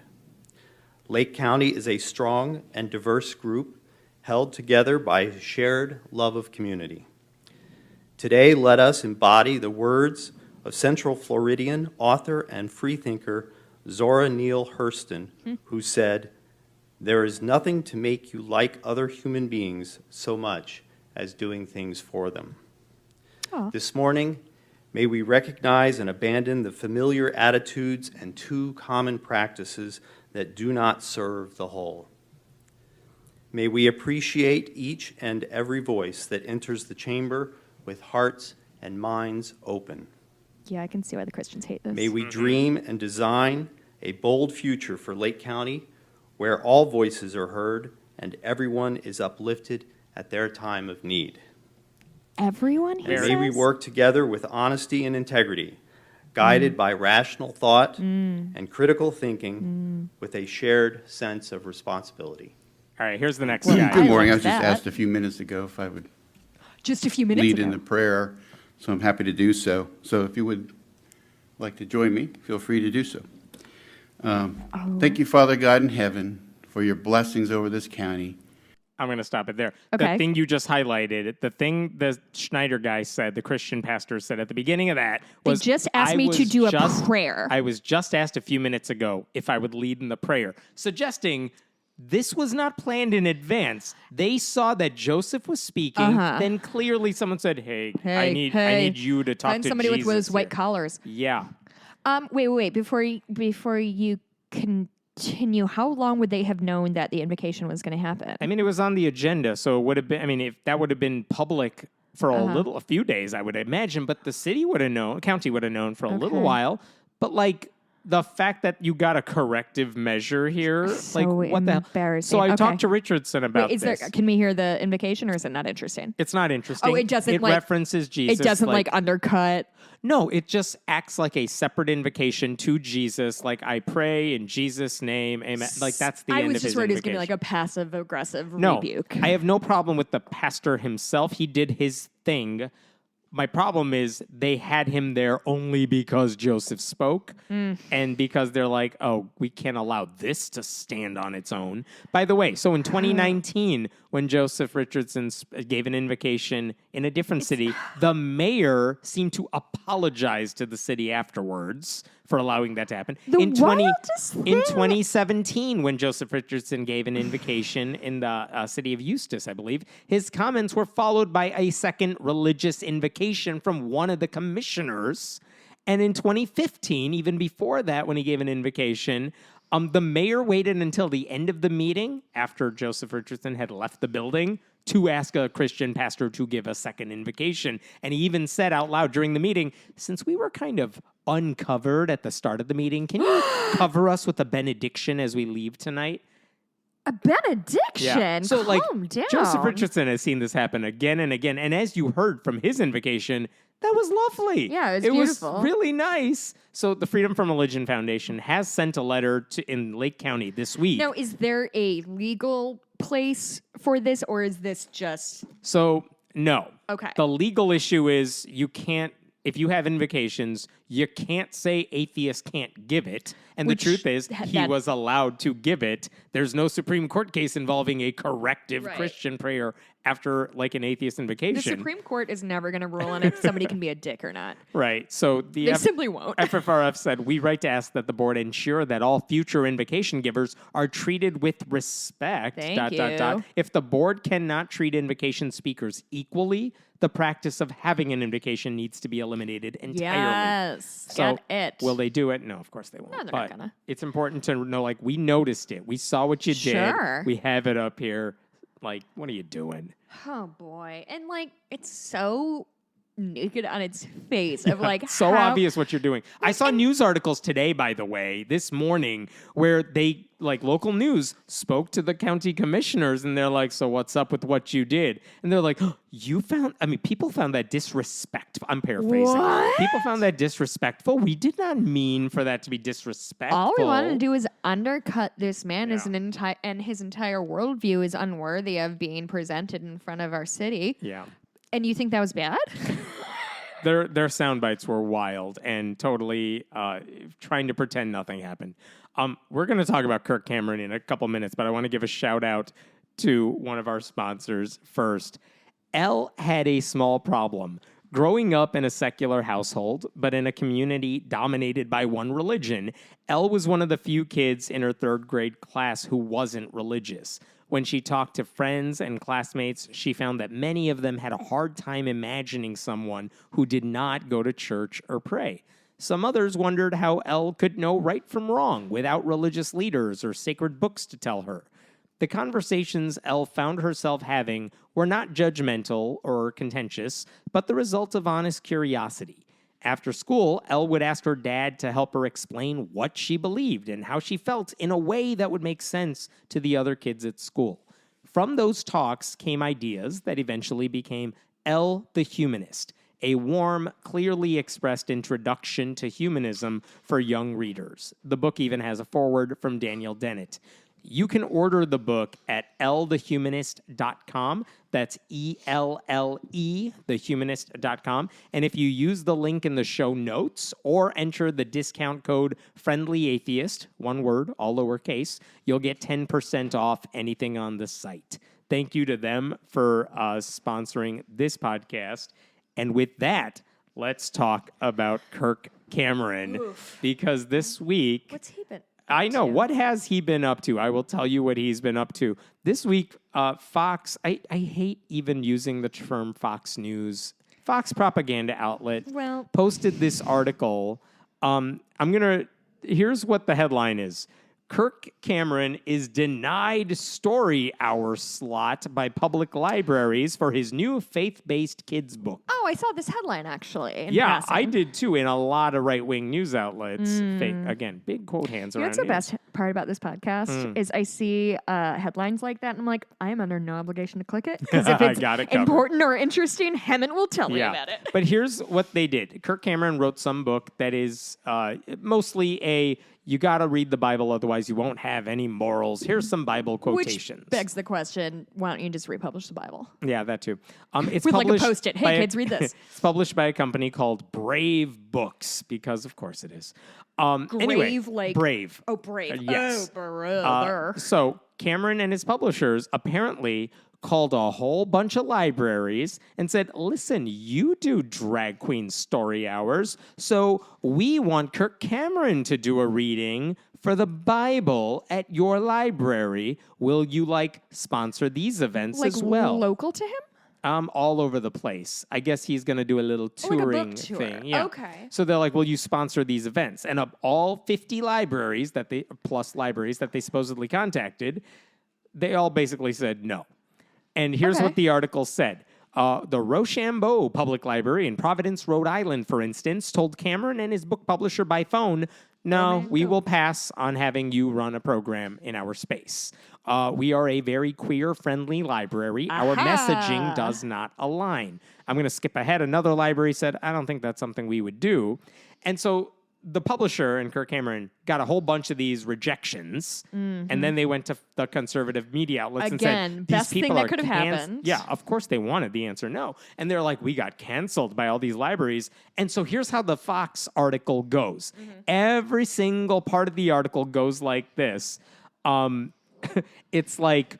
Lake County is a strong and diverse group held together by a shared love of community. Today, let us embody the words of Central Floridian author and freethinker Zora Neale Hurston, who said, "There is nothing to make you like other human beings so much as doing things for them." Aww. This morning, may we recognize and abandon the familiar attitudes and too common practices that do not serve the whole. May we appreciate each and every voice that enters the chamber with hearts and minds open. Yeah, I can see why the Christians hate this. May we dream and design a bold future for Lake County, where all voices are heard and everyone is uplifted at their time of need. Everyone, he And says? may we work together with honesty and integrity, guided by rational thought and critical thinking with a shared sense of responsibility. All right, here's the next Well, guy. Good morning. I like was just that. asked a few minutes ago if I would Just a few minutes lead ago. in the prayer, so I'm happy to do so. So if you would like to join me, feel free to do so. Thank you, Father God in heaven, for your blessings over this county. I'm going to stop it there. Okay. The thing you just highlighted, the thing the Schneider guy said, the Christian pastor said at the beginning of that was, They just asked me to do a prayer. I was just asked a few minutes ago if I would lead in the prayer, suggesting this was not planned in advance. They saw that Joseph was speaking. Then clearly someone said, hey, I need you to talk Find to somebody Jesus with those white here." collars. Yeah. Wait. Before you continue, how long would they have known that the invocation was going to happen? I mean, it was on the agenda, so it would have been, if that would have been public for a few days, I would imagine, but the city would have known, county would have known for a little while, but the fact that you got a corrective measure here, So like what the hell? embarrassing. So I Okay. talked to Richardson about Wait, this. can we hear the invocation, or is it not interesting? It's not interesting. Oh, it doesn't, It like- references Jesus. It doesn't like undercut. No, it just acts like a separate invocation to Jesus. Like, I pray in Jesus' name, amen. Like, that's the I end was of just his worried it was invocation. going to be like a passive aggressive No, rebuke. I have no problem with the pastor himself. He did his thing. My problem is they had him there only because Joseph spoke and because they're like, oh, we can't allow this to stand on its own. By the way, so in 2019, when Joseph Richardson gave an invocation in a different city, the mayor seemed to apologize to the city afterwards for allowing that to happen. The in wildest thing. 2017, when Joseph Richardson gave an invocation in the city of Eustis, I believe, his comments were followed by a second religious invocation from one of the commissioners. And in 2015, even before that, when he gave an invocation, the mayor waited until the end of the meeting, after Joseph Richardson had left the building, to ask a Christian pastor to give a second invocation. And he even said out loud during the meeting, since we were kind of uncovered at the start of the meeting, can you cover us with a benediction as we leave tonight? A benediction? So, Calm down. Joseph Richardson has seen this happen again and again. And as you heard from his invocation, that was lovely. Yeah, it was It beautiful. was really nice. So the Freedom from Religion Foundation has sent a letter in Lake County this week. Now, is there a legal place for this, or is this just... So, no. Okay. The legal issue is you can't, if you have invocations, you can't say atheist can't give it. And Which the truth is, he that- was allowed to give it. There's no Supreme Court case involving a corrective Right. Christian prayer after, like, an atheist The invocation. Supreme Court is never going to rule on if somebody can be a dick or not. Right. So They simply won't. FFRF said, we write to ask that the board ensure that all future invocation givers are treated with respect. Thank you. If the board cannot treat invocation speakers equally, the practice of having an invocation needs to be eliminated entirely. Yes. So, Get it. will they do it? No, of course they won't. No, they're but not gonna. it's important to know, like, we noticed it. We saw what you Sure. did. We have it up here. Like, what are you doing? Oh, boy. And, like, it's so naked on its face of, like, So how... obvious what you're doing. I saw news articles today, by the way, this morning, where they, like, local news spoke to the county commissioners, and they're like, so what's up with what you did? And they're like, people found that disrespectful. I'm paraphrasing. What? People found that disrespectful. We did not mean for that to be disrespectful. All we wanted to do is undercut this man Yeah. and his entire worldview is unworthy of being presented in front of our city. Yeah. And you think that was bad? Their sound bites were wild and totally trying to pretend nothing happened. We're going to talk about Kirk Cameron in a couple minutes, but I want to give a shout out to one of our sponsors first. Elle had a small problem. Growing up in a secular household, but in a community dominated by one religion, Elle was one of the few kids in her third grade class who wasn't religious. When she talked to friends and classmates, she found that many of them had a hard time imagining someone who did not go to church or pray. Some others wondered how Elle could know right from wrong without religious leaders or sacred books to tell her. The conversations Elle found herself having were not judgmental or contentious, but the result of honest curiosity. After school, Elle would ask her dad to help her explain what she believed and how she felt in a way that would make sense to the other kids at school. From those talks came ideas that eventually became Elle the Humanist, a warm, clearly expressed introduction to humanism for young readers. The book even has a foreword from Daniel Dennett. You can order the book at ellethehumanist.com. That's ELLE, thehumanist.com. And if you use the link in the show notes or enter the discount code friendlyatheist, one word, all lowercase, you'll get 10% off anything on the site. Thank you to them for sponsoring this podcast. And with that, let's talk about Kirk Cameron. Because this week... What's he been? I know. What has he been up to? I will tell you what he's been up to. This week, Fox, I hate even using the term Fox News. Fox propaganda outlet posted this article. Here's what the headline is. Kirk Cameron is denied story hour slot by public libraries for his new faith-based kids book. Oh, I saw this headline actually. In Yeah, passing. I did too in a lot of right-wing news outlets. Again, big quote hands You know around. what's the best part about this podcast is I see headlines like that and I'm like, I am under no obligation to click it because if it's Got it covered. important or interesting, Hemmant will tell me about it. But here's what they did. Kirk Cameron wrote some book that is mostly you got to read the Bible, otherwise you won't have any morals. Here's some Bible quotations. Which begs the question, why don't you just republish the Bible? Yeah, that too. It's With like a published Post-it. Hey, by kids, read this. It's published by a company called Brave Books, because of course it is. Anyway, like... Brave. Oh, Brave. Yes. Oh, brother. So Cameron and his publishers apparently called a whole bunch of libraries and said, listen, you do drag queen story hours, so we want Kirk Cameron to do a reading for the Bible at your library. Will you, sponsor these events as well? Local to him? All over the place. I guess he's going to do a little touring book tour. thing. Yeah. Okay. So they're like, will you sponsor these events? And of all 50 libraries plus libraries that they supposedly contacted, they all basically said no. And here's what the article said. The Rochambeau Public Library in Providence, Rhode Island, for instance, told Cameron and his book publisher by phone, no, we will pass on having you run a program in our space. We are a very queer-friendly library. Our messaging does not align. I'm going to skip ahead. Another library said, I don't think that's something we would do. And so the publisher and Kirk Cameron got a whole bunch of these rejections, and then they went to the conservative media outlets and said, these best people thing that are could have happened. Yeah, of course they wanted the answer no. And they're like, we got canceled by all these libraries. And so here's how the Fox article goes. Every single part of the article goes like this. It's like,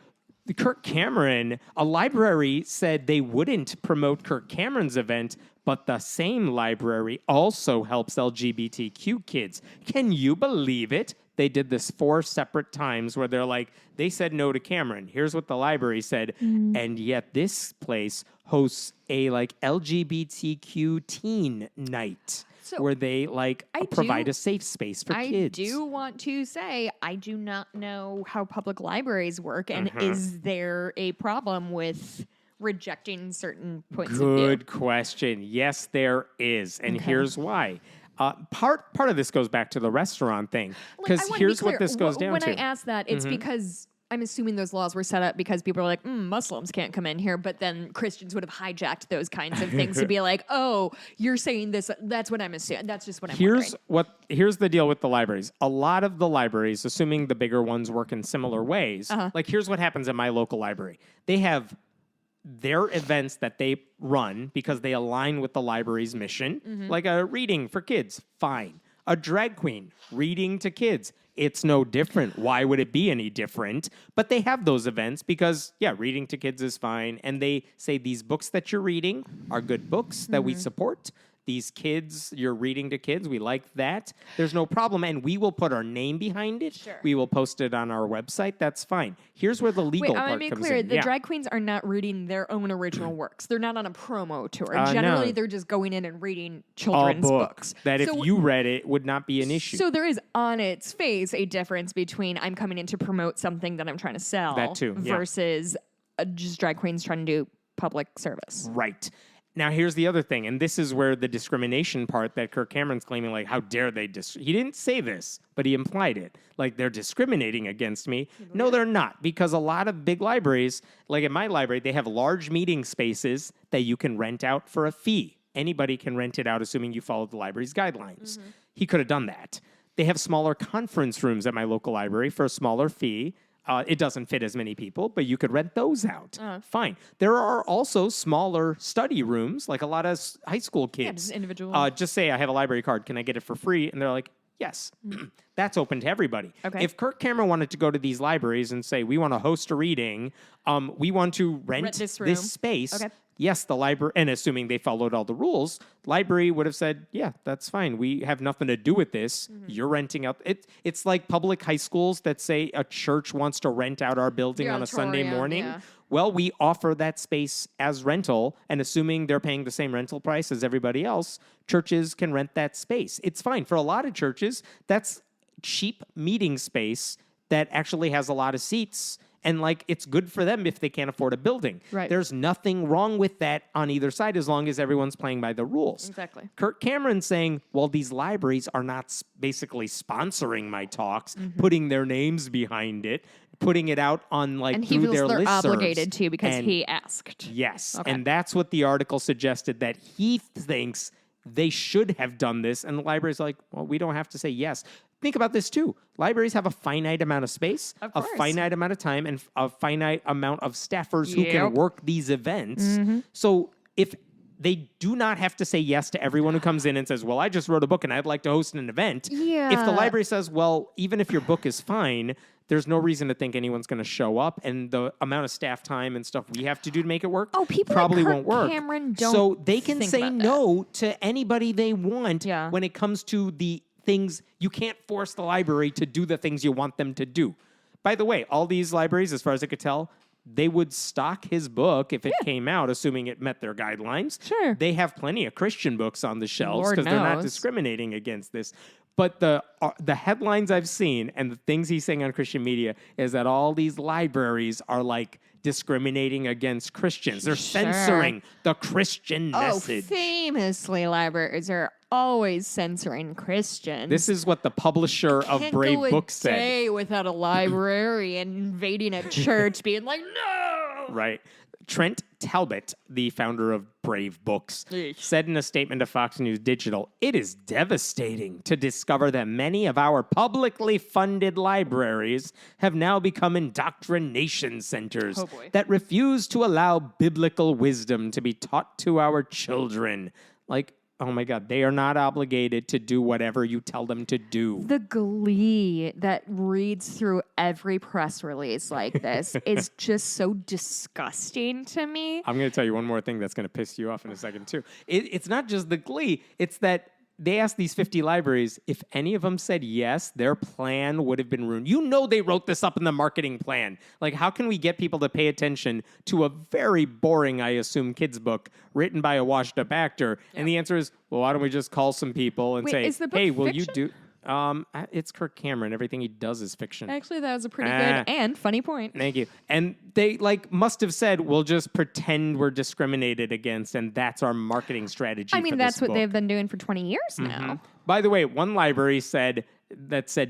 Kirk Cameron, a library said they wouldn't promote Kirk Cameron's event, but the same library also helps LGBTQ kids. Can you believe it? They did this 4 separate times where they're like, they said no to Cameron. Here's what the library said. And yet this place hosts a LGBTQ teen night. So where they provide a safe space for kids. I do want to say I do not know how public libraries work, and is there a problem with rejecting certain points of view? Good question. Yes, there is, and here's why. Part of this goes back to the restaurant thing, because here's what this goes down to. When I ask that, it's because I'm assuming those laws were set up because people are like, Muslims can't come in here, but then Christians would have hijacked those kinds of things to be like, oh, you're saying this, that's what I'm assuming. That's just what I'm wondering. Here's the deal with the libraries. A lot of the libraries, assuming the bigger ones work in similar ways, here's what happens at my local library. They have their events that they run because they align with the library's mission, like a reading for kids, fine. A drag queen reading to kids, it's no different. Why would it be any different? But they have those events because, reading to kids is fine. And they say these books that you're reading are good books that we support. These kids, you're reading to kids, we like that. There's no problem. And we will put our name behind it. Sure. We will post it on our website. That's fine. Here's where the legal part comes in. I want to be clear. The drag queens are not reading their own original works. They're not on a promo tour. No. Generally, they're just going in and reading children's books. That if you read it would not be an issue. So there is on its face a difference between I'm coming in to promote something that I'm trying to sell That too, versus just drag queens trying to do public service. Right. Now, here's the other thing, and this is where the discrimination part that Kirk Cameron's claiming, how dare they he didn't say this, but he implied it. They're discriminating against me. No, they're not, because a lot of big libraries, like in my library, they have large meeting spaces that you can rent out for a fee. Anybody can rent it out, assuming you follow the library's guidelines. He could have done that. They have smaller conference rooms at my local library for a smaller fee. It doesn't fit as many people, but you could rent those out. Fine. There are also smaller study rooms, like a lot of high school kids. Yeah, just individual. Just say, I have a library card. Can I get it for free? And they're like, yes. That's open to everybody. Okay. If Kirk Cameron wanted to go to these libraries and say, we want to host a reading, we want to rent this space. Okay. Yes, the library, and assuming they followed all the rules, library would have said, yeah, that's fine. We have nothing to do with this. You're renting out. It's like public high schools that say a church wants to rent out our building on a Sunday morning. Yeah. Well, we offer that space as rental, and assuming they're paying the same rental price as everybody else, churches can rent that space. It's fine. For a lot of churches, that's cheap meeting space that actually has a lot of seats. And like, it's good for them if they can't afford a building. Right. There's nothing wrong with that on either side as long as everyone's playing by the rules. Exactly. Kirk Cameron saying, well, these libraries are not basically sponsoring my talks, putting their names behind it, putting it out on like And he through feels their they're listservs. obligated to because And he asked. yes. Okay. And that's what the article suggested, that he thinks they should have done this. And the library's like, well, we don't have to say yes. Think about this too. Libraries have a finite amount of space, Of a course. finite amount of time, and a finite amount of staffers who can Yep. work these events. So if they do not have to say yes to everyone who comes in and says, well, I just wrote a book and I'd like to host an event. If the Yeah. library says, well, even if your book is fine, there's no reason to think anyone's going to show up, and the amount of staff time and stuff we have to do to make it work Oh, people like probably Kirk won't work. Cameron don't so they can think say about that. no to anybody they want Yeah. when it comes to the things. You can't force the library to do the things you want them to do. By the way, all these libraries, as far as I could tell, they would stock his book if it came out, assuming it met their guidelines. Sure. They have plenty of Christian books on the shelves Lord because they're not knows. discriminating against this. But the headlines I've seen and the things he's saying on Christian media is that all these libraries are like discriminating against Christians. They're Sure. censoring the Christian message. Famously, libraries are always censoring Christians. This is what the publisher of Can't Brave go a Books said. day without a librarian invading a church, being like, "No!" Right. Trent Talbot, the founder of Brave Books, Eesh. said in a statement to Fox News Digital, "It is devastating to discover that many of our publicly funded libraries have now become indoctrination centers Oh, boy. that refuse to allow biblical wisdom to be taught to our children." Like, oh my God, they are not obligated to do whatever you tell them to do. The glee that reads through every press release like this is just so disgusting to me. I'm going to tell you one more thing that's going to piss you off in a second, too. It's not just the glee. It's that they asked these 50 libraries, if any of them said yes, their plan would have been ruined. You know they wrote this up in the marketing plan. Like, how can we get people to pay attention to a very boring, I assume, kids' book written by a washed-up actor? Yeah. And the answer is, well, why don't we just call some people and Wait, say, is the book hey, will fiction? you do... It's Kirk Cameron. Everything he does is fiction. Actually, that was a pretty good and funny point. Thank you. And they must have said, we'll just pretend we're discriminated against, and that's our marketing strategy. I mean, for that's this what book. they've been doing for 20 years now. By the way, one library said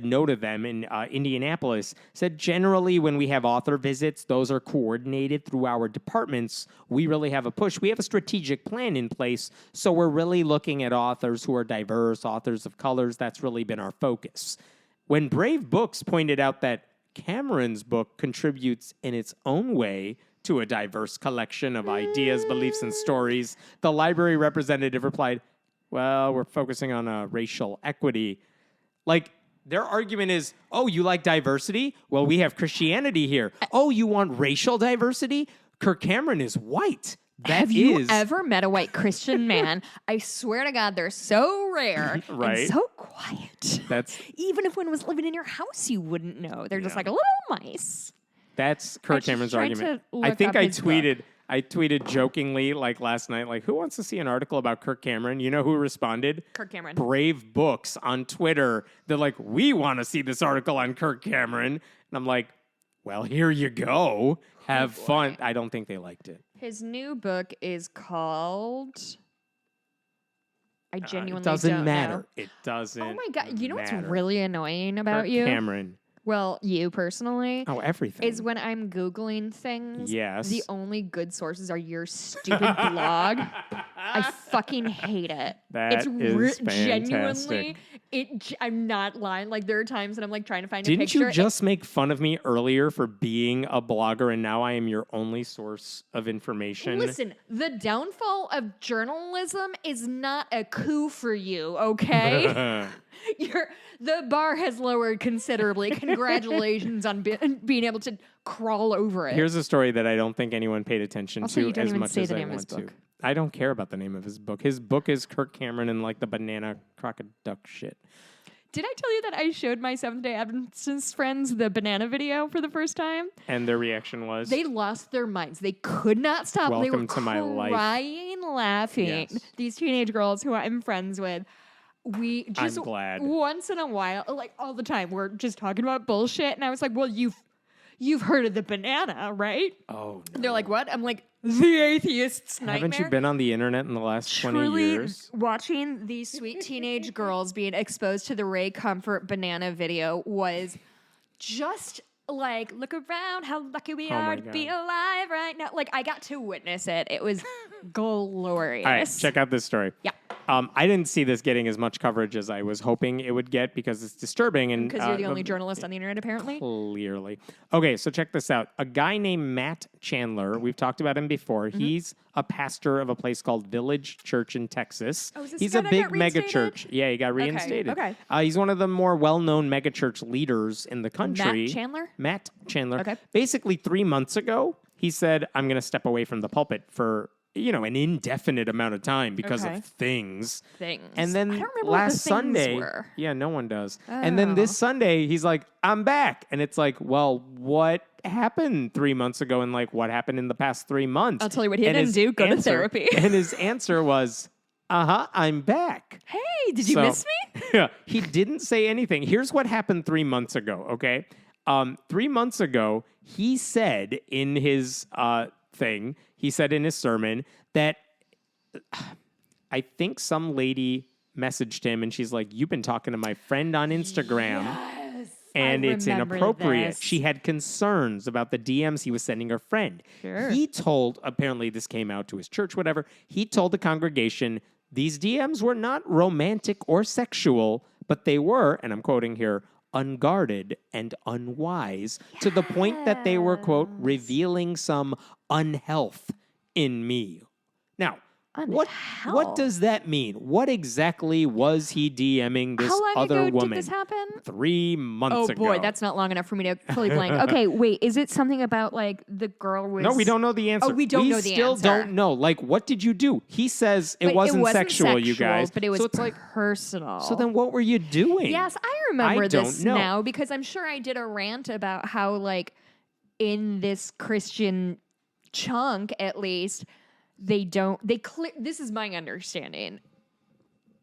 no to them in Indianapolis, said generally when we have author visits, those are coordinated through our departments. We really have a push. We have a strategic plan in place. So we're really looking at authors who are diverse, authors of colors. That's really been our focus. When Brave Books pointed out that Cameron's book contributes in its own way to a diverse collection of ideas, beliefs, and stories, the library representative replied, well, we're focusing on racial equity. Like, their argument is, oh, you like diversity? Well, we have Christianity here. Oh, you want racial diversity? Kirk Cameron is white. Have you ever met a white Christian man? I swear to God, they're so rare Right. and so quiet. That's Even if one was living in your house, you wouldn't know. They're just like a little mice. that's Kirk just Cameron's tried argument. to I look think up I his book. tweeted jokingly like last night, like, who wants to see an article about Kirk Cameron? You know who responded? Kirk Cameron. Brave Books on Twitter. They're like, we want to see this article on Kirk Cameron. And I'm like, well, here you go. Have fun. I don't think they liked it. His new book is called... I genuinely It doesn't don't matter. know. It doesn't. Oh my God. You know what's matter. really annoying about Kirk you? Cameron. Well, you personally. Oh, everything. Is when I'm Googling things, Yes. the only good sources are your stupid blog. I fucking hate it. That is genuinely, I'm not lying. Like, there are times that I'm like trying to find a Didn't picture. you just make fun of me earlier for being a blogger and now I am your only source of information? Listen, the downfall of journalism is not a coup for you, okay? The bar has lowered considerably. Congratulations on being able to crawl over it. Here's a story that I don't think anyone paid attention Also, to you don't as even much say as the I name of his want to. book. I don't care about the name of his book. His book is Kirk Cameron and like the banana crocoduck shit. Did I tell you that I showed my Seventh-day Adventist friends the banana video for the first time? And their reaction was, They lost their minds. They could not stop. Welcome they were to my life. crying, laughing. Yes. These teenage girls who I'm friends with we just I'm glad. once in a while, like all the time, we're just talking about bullshit. And I was like, well, you've heard of the banana, right? Oh, And they're like, what? I'm like, the atheist's nightmare. haven't you been on the internet in the last 20 Truly years? watching these sweet teenage girls being exposed to the Ray Comfort banana video was just like, look around, how lucky we my are to be God. alive right now. Like, I got to witness it. It was glorious. All right, check out this story. Yeah. I didn't see this getting as much coverage as I was hoping it would get because it's disturbing. And Because you're the only journalist on the internet, apparently. Clearly. Okay, so check this out. A guy named Matt Chandler, we've talked about him before. Mm-hmm. He's a pastor of a place called Village Church in Texas. Oh, is this He's the a guy that big got reinstated? megachurch. Yeah, he got reinstated. okay. He's one of the more well-known megachurch leaders in the country. Matt Chandler? Matt Chandler. Okay. Basically, 3 months ago, he said, I'm going to step away from the pulpit for an indefinite amount of time because Okay. of things. Things. And then I don't remember last what the things Sunday, were. yeah, no one does. And then this Sunday, he's like, I'm back. And it's like, well, what happened 3 months ago? And like, what happened in the past 3 months? I'll tell you what he And didn't his do. Go to answer- therapy. And his answer was, I'm back. Hey, did you So- miss me? Yeah, he didn't say anything. Here's what happened 3 months ago, okay? 3 months ago, he said in his he said in his sermon that I think some lady messaged him and she's like, you've been talking to my friend on Instagram. And I it's remember inappropriate. this. She had concerns about the DMs he was sending her friend. Sure. He told, apparently this came out to his church, whatever. He told the congregation these DMs were not romantic or sexual, but they were, and I'm quoting here, unguarded and unwise to the point that they were, quote, revealing some unhealth in me. Now, what Unhealth? does that mean? What exactly was he DMing this How long other ago woman? did this happen? 3 months Oh ago. boy, that's not long enough for me to fully blank. Okay, wait, is it something about like the girl was? No, we don't know the answer. Oh, we don't know the still answer. don't know. Like, what did you do? He says it But wasn't sexual, you guys. but it was so it's like, personal. so then what were you doing? Yes, I remember I this don't know. now because I'm sure I did a rant about how, like, in this Christian chunk, at least, this is my understanding.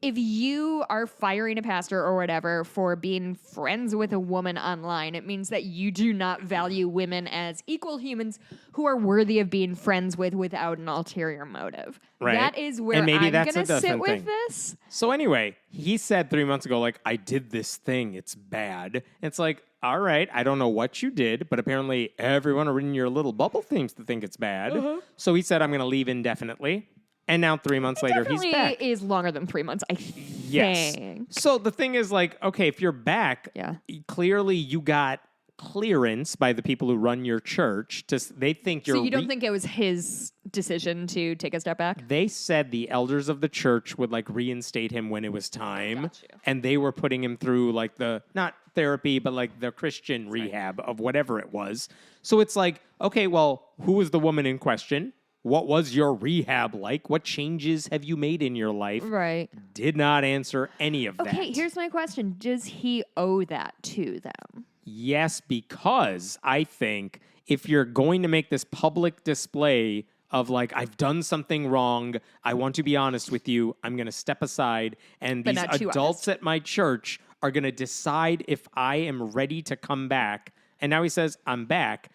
If you are firing a pastor or whatever for being friends with a woman online, it means that you do not value women as equal humans who are worthy of being friends with without an ulterior motive. Right. That is where And maybe I'm that's going a to sit different with thing. this. So anyway, he said 3 months ago, like, I did this thing. It's bad. It's like, all right, I don't know what you did, but apparently everyone in your little bubble seems to think it's bad. So he said, I'm going to leave indefinitely. And now 3 months later, he's Definitely back. is longer than 3 months, I think. Yes. So the thing is, like, okay, if you're back, Yeah. clearly you got clearance by the people who run your church. They think you're. So you don't think it was his decision to take a step back? They said the elders of the church would like reinstate him when it was time, Got you. and they were putting him through like the not therapy, but like the Christian rehab of whatever it was. So it's like, okay, well, who was the woman in question? What was your rehab like? What changes have you made in your life? Right. Did not answer any of that. Okay, here's my question. Does he owe that to them? Yes, because I think if you're going to make this public display of like, I've done something wrong, I want to be honest with you, I'm going to step aside, and But these not too adults at my church are going to decide if I am ready to come back. And now he says, I'm back.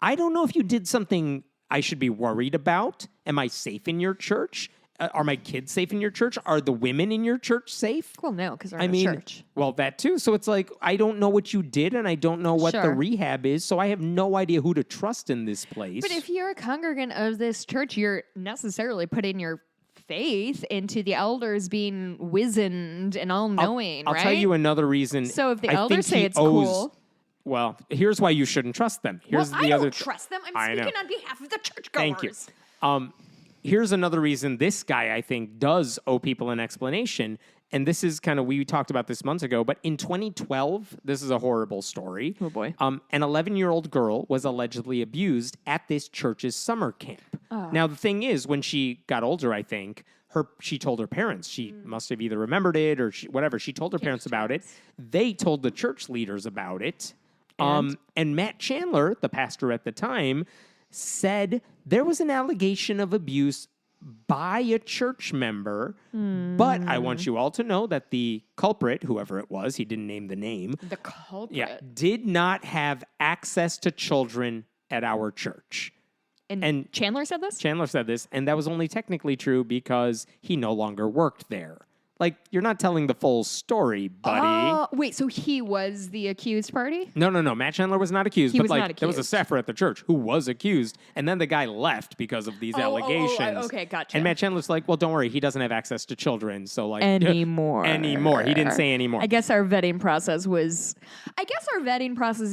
I don't know if you did something I should be worried about. Am I safe in your church? Are my kids safe in your church? Are the women in your church safe? Well, no, because they're I in mean, a church. well, that too. So it's like, I don't know what you did and I don't know what the Sure. rehab is. So I have no idea who to trust in this place. But if you're a congregant of this church, you're necessarily putting your faith into the elders being wizened and all-knowing, I'll right? tell you another reason. So if the I elders think he say it's owes- cool. Well, here's why you shouldn't trust them. Here's Well, the I other don't trust them. I'm I know. speaking on behalf of the churchgoers. Thank you. Here's another reason this guy, I think, does owe people an explanation. And this is kind of, we talked about this months ago, but in 2012, this is a horrible story. Oh, boy. An 11-year-old girl was allegedly abused at this church's summer camp. Now, the thing is, when she got older, I think, she told her parents. She must have either remembered it or whatever. She told her parents about it. They told the church leaders about it. And Matt Chandler, the pastor at the time, said there was an allegation of abuse by a church member. But I want you all to know that the culprit, whoever it was, he didn't name the name, The culprit. did not have access to children at our church. And Chandler said this? Chandler said this, and that was only technically true because he no longer worked there. Like, you're not telling the full story, buddy. Oh, wait, so he was the accused party? No. Matt Chandler was not accused. He but was like, not there was a accused. staffer at the church who was accused, and then the guy left because of these allegations. Okay, gotcha. And Matt Chandler's like, well, don't worry, he doesn't have access to children, so like Anymore. He didn't say anymore. I guess our vetting process is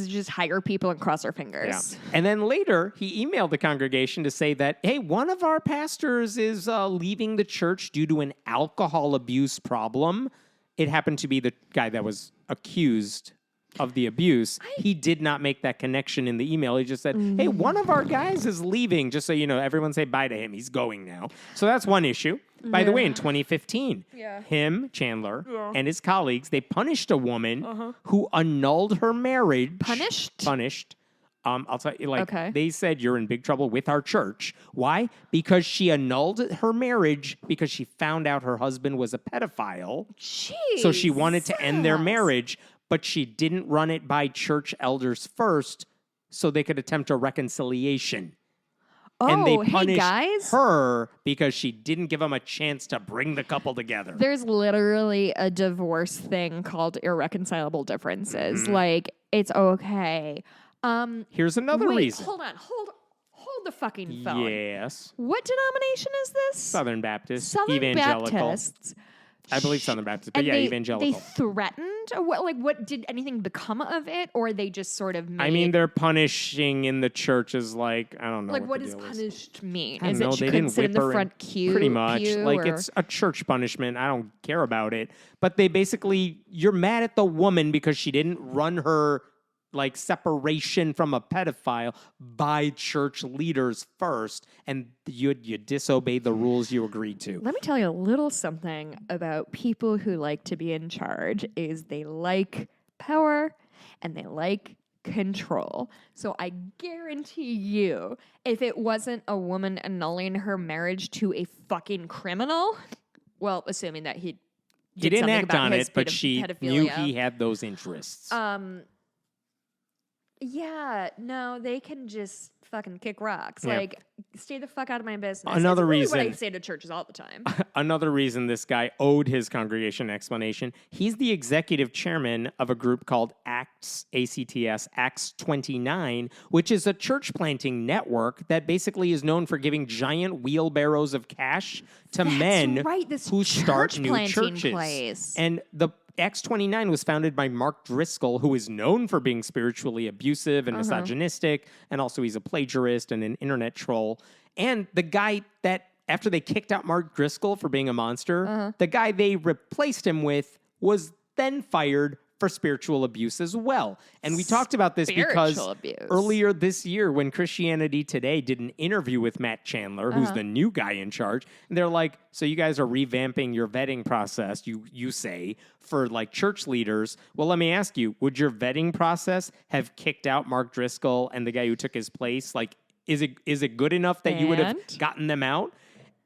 just hire people and cross our fingers. Yeah. And then later, he emailed the congregation to say that, hey, one of our pastors is leaving the church due to an alcohol abuse problem. It happened to be the guy that was accused of the abuse. He did not make that connection in the email. He just said, hey, one of our guys is leaving. Just so you know, everyone say bye to him. He's going now. So that's one issue. By the way, in 2015, him, Chandler, and his colleagues, they punished a woman who annulled her marriage. Punished. I'll tell you, they said you're in big trouble with our church. Why? Because she annulled her marriage because she found out her husband was a pedophile. Jeez. So she wanted to end their marriage, but she didn't run it by church elders first so they could attempt a reconciliation. And they punished her because she didn't give them a chance to bring the couple together. There's literally a divorce thing called irreconcilable differences. Like, it's okay. Here's another reason. Hold on. Hold the fucking phone. Yes. What denomination is this? Southern Baptist. Southern Evangelical. Baptists. I believe Southern Baptist, but And evangelical. They threatened? What did anything become of it? Or they just sort of made... I mean, they're punishing in the church is like, I don't know. Like, what the does deal is. punished mean? I Is don't know. it she They couldn't didn't sit in whip the her front queue? Pretty much. Like, or... it's a church punishment. I don't care about it. But they basically, you're mad at the woman because she didn't run her like separation from a pedophile by church leaders first, and you disobeyed the rules you agreed to. Let me tell you a little something about people who like to be in charge is they like power and they like control. So I guarantee you, if it wasn't a woman annulling her marriage to a fucking criminal, well, assuming that he didn't act on it, but she pedophilia. knew he had those interests. Yeah, no, they can just fucking kick rocks. Yeah. Like, stay the fuck out of my business. Another That's really reason- what I say to churches all the time. Another reason this guy owed his congregation an explanation, he's the executive chairman of a group called Acts, ACTS, Acts 29, which is a church planting network that basically is known for giving giant wheelbarrows of cash to men who start new churches. Place. And the Acts 29 was founded by Mark Driscoll, who is known for being spiritually abusive and misogynistic, and also he's a plagiarist and an internet troll. And the guy that, after they kicked out Mark Driscoll for being a monster, the guy they replaced him with was then fired for spiritual abuse as well. And we talked about this because earlier this year when Christianity Today did an interview with Matt Chandler, who's the new guy in charge, and they're like, so you guys are revamping your vetting process, you say, for like church leaders. Well, let me ask you, would your vetting process have kicked out Mark Driscoll and the guy who took his place? Like, is it good enough that you would have gotten them out?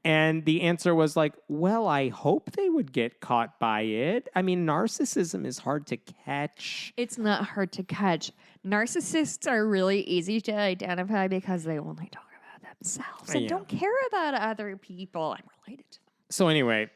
And the answer was like, well, I hope they would get caught by it. I mean, narcissism is hard to catch. It's not hard to catch. Narcissists are really easy to identify because they only talk about themselves and don't care about other people. I'm related to them. So anyway,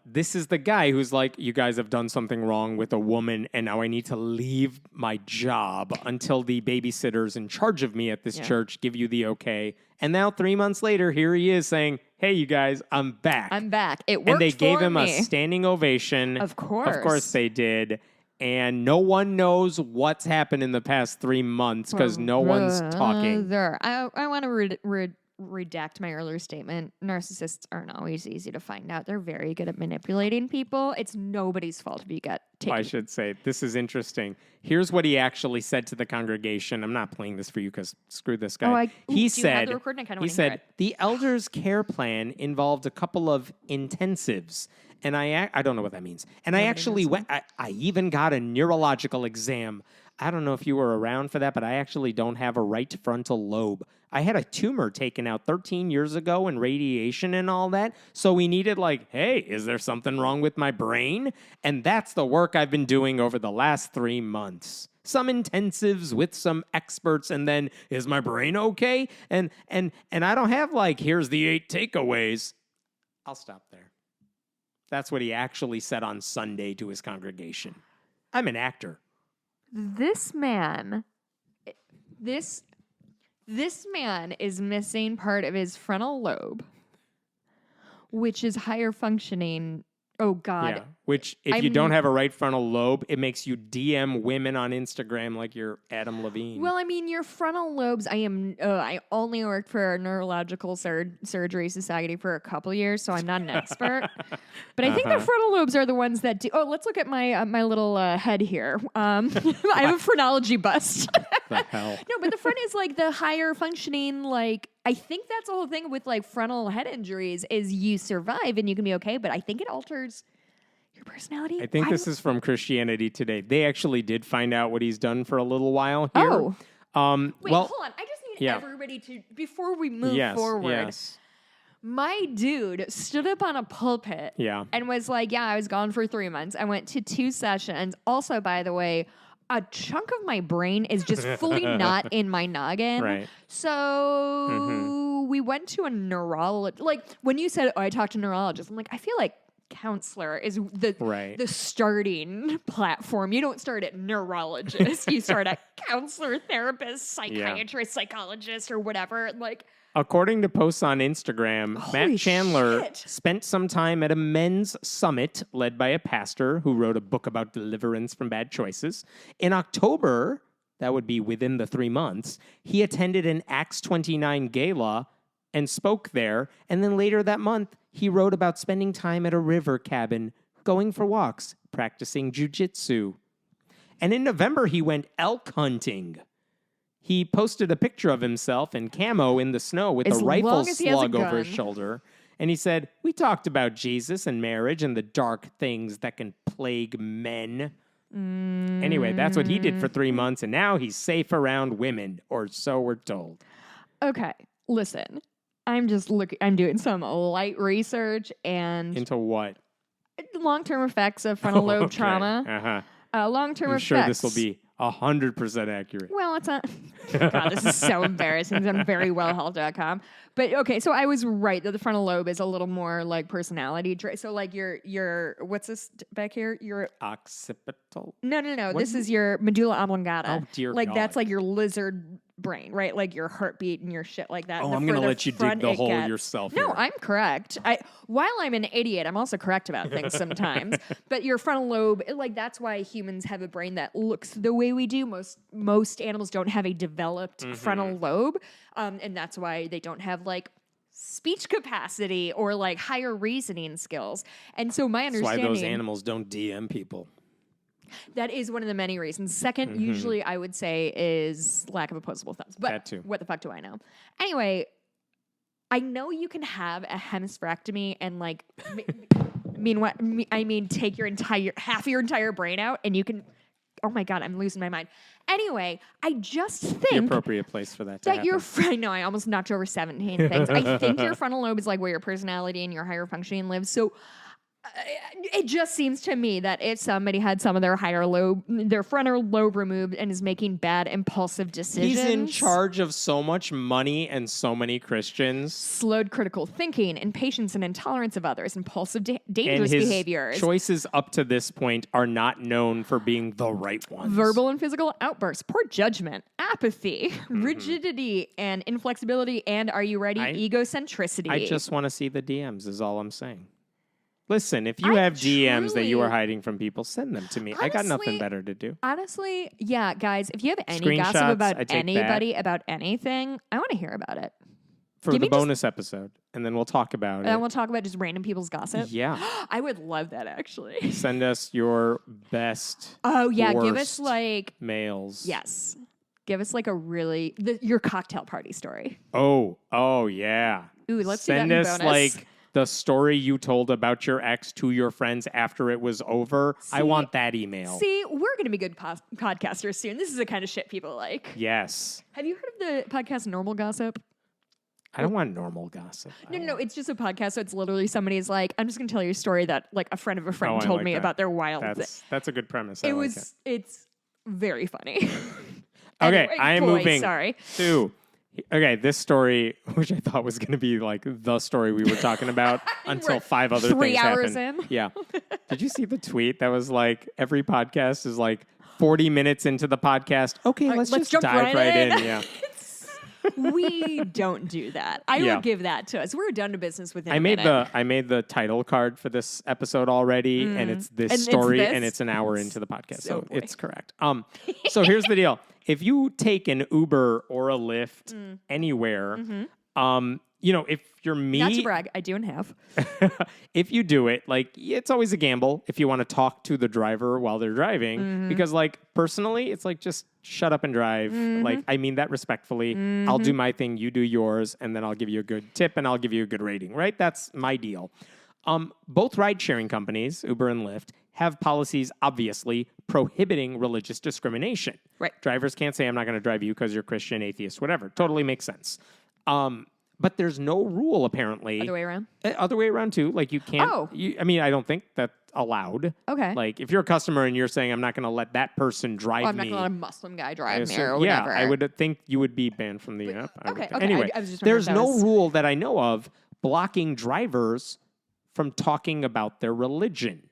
this is the guy who's like, you guys have done something wrong with a woman, and now I need to leave my job until the babysitters in charge of me at this church give you the okay. And now 3 months later, here he is saying, hey, you guys, I'm back. I'm back. It worked and they gave for him me. a standing ovation. Of course. Of course they did. And no one knows what's happened in the past 3 months because no one's talking. I want to redact my earlier statement. Narcissists aren't always easy to find out. They're very good at manipulating people. It's nobody's fault if you get taken. I should say, this is interesting. Here's what he actually said to the congregation. I'm not playing this for you because screw this guy. He said, the elders' care plan involved a couple of intensives. And I don't know what that means. And I actually went, I even got a neurological exam. I don't know if you were around for that, but I actually don't have a right frontal lobe. I had a tumor taken out 13 years ago and radiation and all that. So we needed hey, is there something wrong with my brain? And that's the work I've been doing over the last 3 months. Some intensives with some experts, and then, is my brain okay? And I don't have here's the 8 takeaways. I'll stop there. That's what he actually said on Sunday to his congregation. I'm an actor. This man is missing part of his frontal lobe, which is higher functioning. Oh, God. Yeah. Which, if you don't have a right frontal lobe, it makes you DM women on Instagram like you're Adam Levine. Well, I mean, your frontal lobes, I only worked for a neurological surgery society for a couple years, so I'm not an expert. But I think the frontal lobes are the ones that do. Oh, let's look at my little head here. I have a phrenology bust. The hell? No, but the front is the higher functioning, I think that's the whole thing with frontal head injuries is you survive and you can be okay, but I think it alters your personality. I think this is from Christianity Today. They actually did find out what he's done for a little while here. Oh. Wait, well, hold on. I just need everybody to, before we move forward. Yes. My dude stood up on a pulpit and was like, I was gone for 3 months. I went to 2 sessions. Also, by the way, a chunk of my brain is just fully not in my noggin. Right. So we went to a neurologist. When you said, I talked to a neurologist, I'm like, I feel like counselor is the starting platform. You don't start at neurologist. You start at counselor, therapist, psychiatrist, psychologist, or whatever. According to posts on Instagram, Matt Chandler spent some time at a men's summit led by a pastor who wrote a book about deliverance from bad choices. In October, that would be within the 3 months, he attended an Acts 29 gala and spoke there. And then later that month, he wrote about spending time at a river cabin, going for walks, practicing jujitsu. And in November, he went elk hunting. He posted a picture of himself in camo in the snow with a rifle slug over his shoulder. And he said, we talked about Jesus and marriage and the dark things that can plague men. Anyway, that's what he did for 3 months. And now he's safe around women, or so we're told. Okay, listen. I'm doing some light research and... Into what? Long-term effects of frontal lobe trauma. Long-term effects. I'm sure this will be 100% accurate. Well, it's not. God, this is so embarrassing. It's on verywellhealth.com. But okay, so I was right that the frontal lobe is a little more personality trait. So your what's this back here? Your occipital. No. This is your medulla oblongata. Oh dear God. That's your lizard brain, right? Your heartbeat and your shit like that. Oh, I'm going to let you dig the hole yourself. No, here. I'm correct. While I'm an idiot, I'm also correct about things sometimes. But your frontal lobe, that's why humans have a brain that looks the way we do. Most animals don't have a developed frontal lobe, and that's why they don't have speech capacity or higher reasoning skills. And so my understanding, that's why those animals don't DM people. That is one of the many reasons. Second, usually I would say is lack of opposable thumbs. But that too. What the fuck do I know? Anyway, I know you can have a hemispherectomy and take your half your entire brain out and you can. Oh my God, I'm losing my mind. Anyway, I just think the appropriate place for that to happen. I know I almost knocked over 17 things. I think your frontal lobe is where your personality and your higher functioning lives. So it just seems to me that if somebody had some of their their frontal lobe removed and is making bad impulsive decisions. He's in charge of so much money and so many Christians. Slowed critical thinking, impatience and intolerance of others, impulsive dangerous and his behaviors. Choices up to this point are not known for being the right ones. Verbal and physical outbursts, poor judgment, apathy, rigidity and inflexibility, and are you ready? Egocentricity. I just want to see the DMs is all I'm saying. Listen, if you have DMs that you are hiding from people, send them to me. Honestly, I got nothing better to do. Honestly, yeah, guys, if you have any gossip about anybody, about anything, I want to hear about it. For the bonus episode, and then we'll talk about it. And then we'll talk about just random people's gossip? Yeah. I would love that, actually. Send us your best, give us mails. Yes. Give us your cocktail party story. Oh, yeah. Ooh, let's send do that in us bonus. the story you told about your ex to your friends after it was over. I want that email. See, we're going to be good podcasters soon. This is the kind of shit people like. Yes. Have you heard of the podcast Normal Gossip? I don't want normal gossip. No, it's just a podcast. So it's literally somebody's like, I'm just going to tell you a story that like a friend of a friend told me about their wild thing. That's a good premise. It's very funny. Okay, Anyway, I am moving sorry. to. Okay, this story, which I thought was going to be like the story we were talking about until 5 other 3 things hours happened. in. Yeah. Did you see the tweet that was like, every podcast is like 40 minutes into the podcast? Okay, let's just jump dive right in. Yeah. We don't do that. I Yeah. will give that to us. We're done to business within a I made minute. the title card for this episode already, and it's this And it's story, this? and it's an hour into the podcast, so boy. it's correct. So here's the deal: if you take an Uber or a Lyft anywhere, if you're me, Not to brag, I do and have. if you do it, like it's always a gamble if you want to talk to the driver while they're driving, because like personally, it's like just shut up and drive. Like I mean that respectfully. I'll do my thing, you do yours, and then I'll give you a good tip and I'll give you a good rating. Right? That's my deal. Both ride-sharing companies, Uber and Lyft, have policies obviously prohibiting religious discrimination. Right. Drivers can't say, I'm not going to drive you because you're Christian, atheist, whatever. Totally makes sense. But there's no rule, apparently. Other way around? Other way around, too. Like, you can't... Oh. I don't think that's allowed. Okay. Like, if you're a customer and you're saying, I'm not going to let that person drive me... I'm not going to let a Muslim guy drive me or yeah, whatever. I would think you would be banned from the app. Okay. Anyway, I was just wondering there's if that no was- rule that I know of blocking drivers from talking about their religion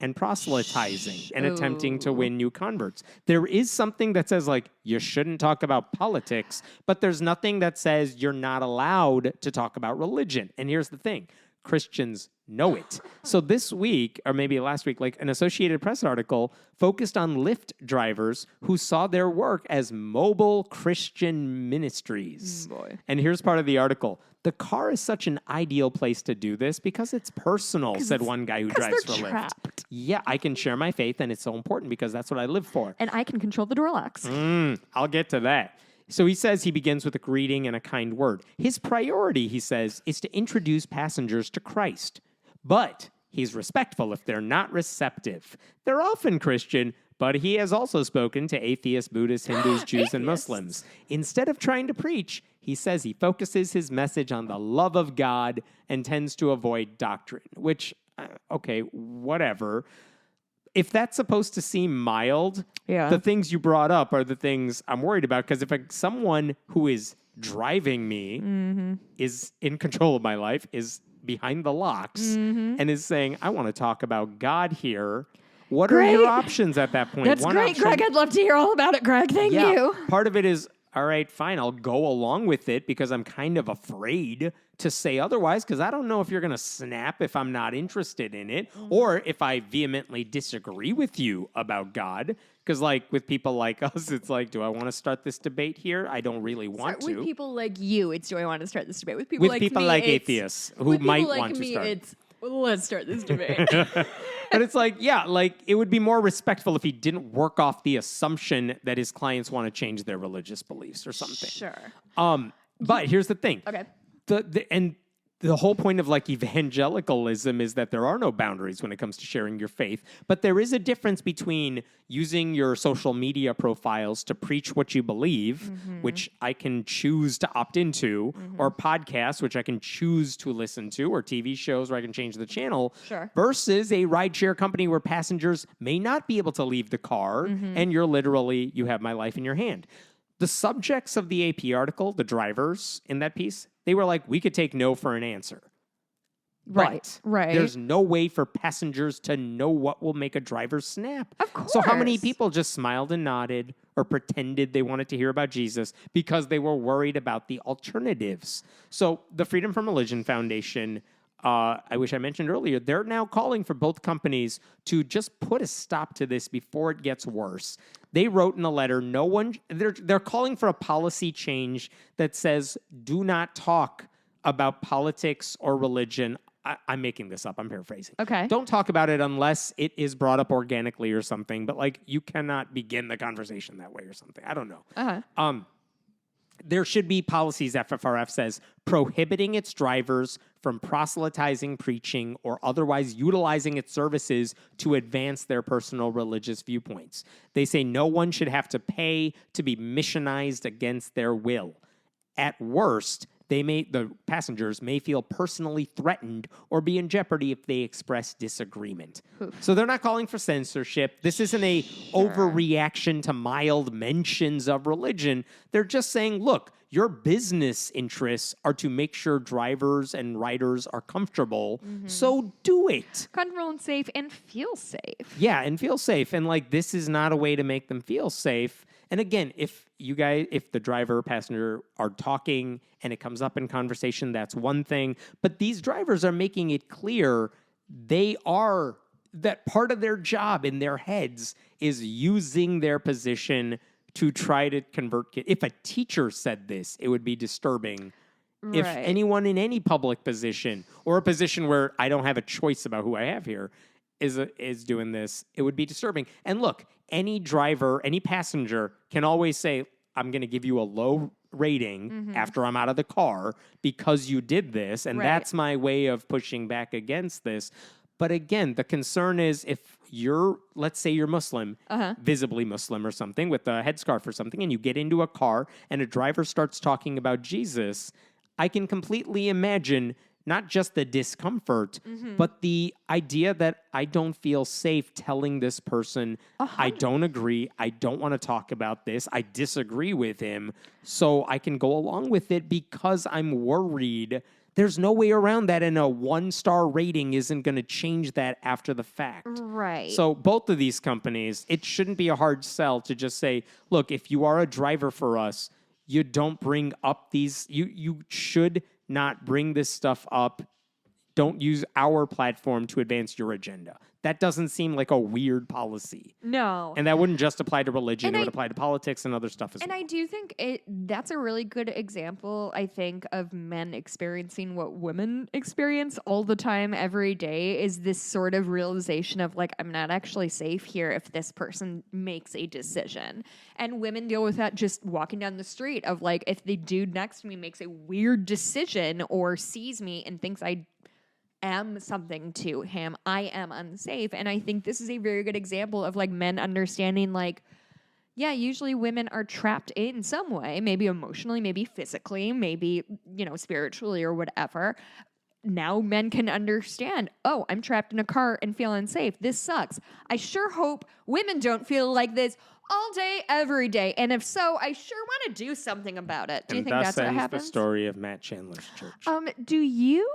and proselytizing and attempting to win new converts. There is something that says, like, you shouldn't talk about politics, but there's nothing that says you're not allowed to talk about religion. And here's the thing. Christians know it. So this week, or maybe last week, like an Associated Press article focused on Lyft drivers who saw their work as mobile Christian ministries. Boy. And here's part of the article. The car is such an ideal place to do this because it's personal, said one guy who drives for they're Lyft. trapped. Yeah, I can share my faith, and it's so important because that's what I live for. And I can control the door locks. I'll get to that. So he says he begins with a greeting and a kind word. His priority, he says, is to introduce passengers to Christ. But he's respectful if they're not receptive. They're often Christian, but he has also spoken to atheists, Buddhists, Hindus, Jews, and Muslims. Instead of trying to preach, he says he focuses his message on the love of God and tends to avoid doctrine, which, okay, whatever. If that's supposed to seem mild, the things you brought up are the things I'm worried about. Because if someone who is driving me is in control of my life, is behind the locks, and is saying, I want to talk about God here, what are your options at that point? That's great, option, Greg. I'd love to hear all about it, Greg. Thank you. Part of it is, all right, fine, I'll go along with it because I'm kind of afraid to say otherwise because I don't know if you're going to snap if I'm not interested in it or if I vehemently disagree with you about God. Because, like, with people like us, it's like, do I want to start this debate here? I don't really want to. With people like you, it's do I want to start this debate? With people like me, atheists who might want to start. It's let's start this debate. But it's like, yeah, like it would be more respectful if he didn't work off the assumption that his clients want to change their religious beliefs or something. Sure. But here's the thing. Okay. The whole point of like evangelicalism is that there are no boundaries when it comes to sharing your faith, but there is a difference between using your social media profiles to preach what you believe, which I can choose to opt into, or podcasts, which I can choose to listen to, or TV shows where I can change the channel, versus a rideshare company where passengers may not be able to leave the car, and you have my life in your hand. The subjects of the AP article, the drivers in that piece, they were like, we could take no for an answer. But Right. there's no way for passengers to know what will make a driver snap. Of course. So how many people just smiled and nodded or pretended they wanted to hear about Jesus because they were worried about the alternatives? So the Freedom from Religion Foundation, I wish I mentioned earlier, they're now calling for both companies to just put a stop to this before it gets worse. They wrote in a letter, they're calling for a policy change that says, do not talk about politics or religion. I'm making this up. I'm paraphrasing. Okay. Don't talk about it unless it is brought up organically or something, but like you cannot begin the conversation that way or something. I don't know. there should be policies, FFRF says, prohibiting its drivers from proselytizing, preaching, or otherwise utilizing its services to advance their personal religious viewpoints. They say no one should have to pay to be missionized against their will. At worst, the passengers may feel personally threatened or be in jeopardy if they express disagreement. So they're not calling for censorship. This isn't a overreaction to mild mentions of religion. They're just saying, look, your business interests are to make sure drivers and riders are comfortable, so do it. Comfortable and safe and feel safe. Yeah, and feel safe. And like, this is not a way to make them feel safe. And again, if the driver or passenger are talking and it comes up in conversation, that's one thing. But these drivers are making it clear that part of their job in their heads is using their position to try to convert kids. If a teacher said this, it would be disturbing. Right. If anyone in any public position or a position where I don't have a choice about who I have here is doing this, it would be disturbing. And look, any driver, any passenger can always say, I'm going to give you a low rating after I'm out of the car because you did this, and that's my way of pushing back against this. But again, the concern is if let's say you're Muslim, visibly Muslim or something, with a headscarf or something, and you get into a car and a driver starts talking about Jesus, I can completely imagine not just the discomfort, but the idea that I don't feel safe telling this person, I don't agree, I don't want to talk about this, I disagree with him, so I can go along with it because I'm worried. There's no way around that, and a 1-star rating isn't going to change that after the fact. Right. So both of these companies, it shouldn't be a hard sell to just say, look, if you are a driver for us, you don't bring up these, you should not bring this stuff up. Don't use our platform to advance your agenda. That doesn't seem like a weird policy. No. And that wouldn't just apply to religion. It would apply to politics and other stuff as well. And I do think that's a really good example, I think, of men experiencing what women experience all the time, every day, is this sort of realization of, like, I'm not actually safe here if this person makes a decision. And women deal with that just walking down the street of, like, if the dude next to me makes a weird decision or sees me and thinks I am something to him, I am unsafe. And I think this is a very good example of, like, men understanding, like, yeah, usually women are trapped in some way, maybe emotionally, maybe physically, maybe, spiritually or whatever. Now men can understand, oh, I'm trapped in a car and feel unsafe. This sucks. I sure hope women don't feel like this all day, every day. And if so, I sure want to do something about it. Do you think that's what happens? And thus ends the story of Matt Chandler's church. Do you...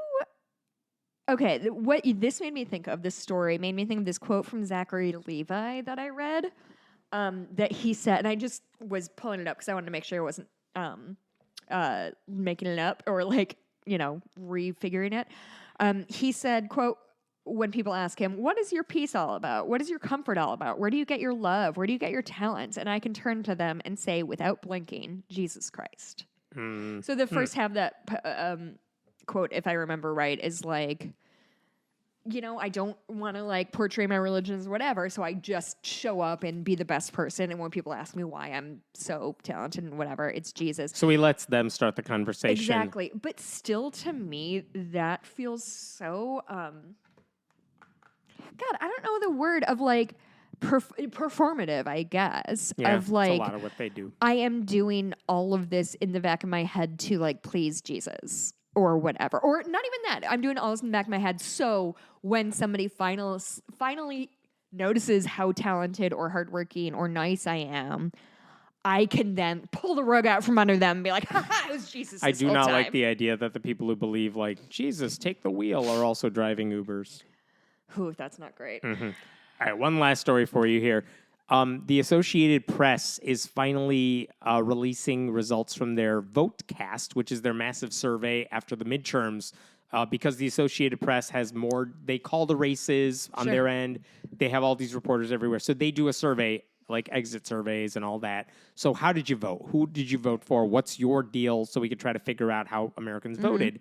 Okay, what this made me think of, this story made me think of this quote from Zachary Levi that I read, that he said, and I just was pulling it up because I wanted to make sure I wasn't making it up or, like, refiguring it. He said, quote, when people ask him, what is your peace all about? What is your comfort all about? Where do you get your love? Where do you get your talents? And I can turn to them and say, without blinking, Jesus Christ. So the first half of that quote, if I remember right, is like, I don't want to, like, portray my religion as whatever, so I just show up and be the best person. And when people ask me why I'm so talented and whatever, it's Jesus. So he lets them start the conversation. Exactly. But still, to me, that feels so, God, I don't know the word of, like, performative, I guess. Yeah, of, like, it's a lot of what they do. I am doing all of this in the back of my head to, like, please Jesus. Or whatever. Or not even that. I'm doing all this in the back of my head. So when somebody finally notices how talented or hardworking or nice I am, I can then pull the rug out from under them and be like, ha, it was Jesus I this do whole not time. like the idea that the people who believe, like, Jesus, take the wheel, are also driving Ubers. Ooh, that's not great. All right, one last story for you here. The Associated Press is finally releasing results from their VoteCast, which is their massive survey after the midterms, because the Associated Press has more, they call the races on their end. They have all these reporters everywhere. So they do a survey, like exit surveys and all that. So how did you vote? Who did you vote for? What's your deal? So we could try to figure out how Americans voted.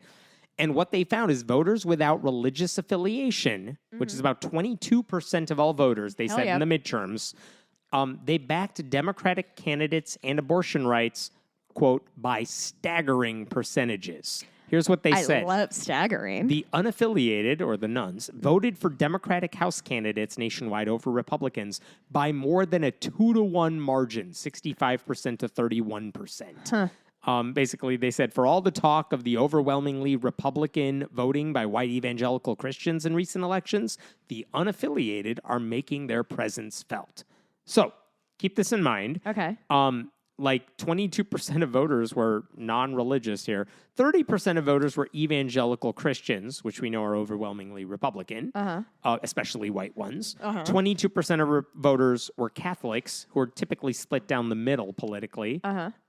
And what they found is voters without religious affiliation, which is about 22% of all voters, they said in the midterms, they backed Democratic candidates and abortion rights quote, by staggering percentages. Here's what they said. I love staggering. The unaffiliated, or the nuns, voted for Democratic House candidates nationwide over Republicans by more than a 2-to-1 margin, 65% to 31%. Basically, they said, for all the talk of the overwhelmingly Republican voting by white evangelical Christians in recent elections, the unaffiliated are making their presence felt. So keep this in mind. Okay. Like 22% of voters were non-religious here. 30% of voters were evangelical Christians, which we know are overwhelmingly Republican, especially white ones. 22% of voters were Catholics, who are typically split down the middle politically.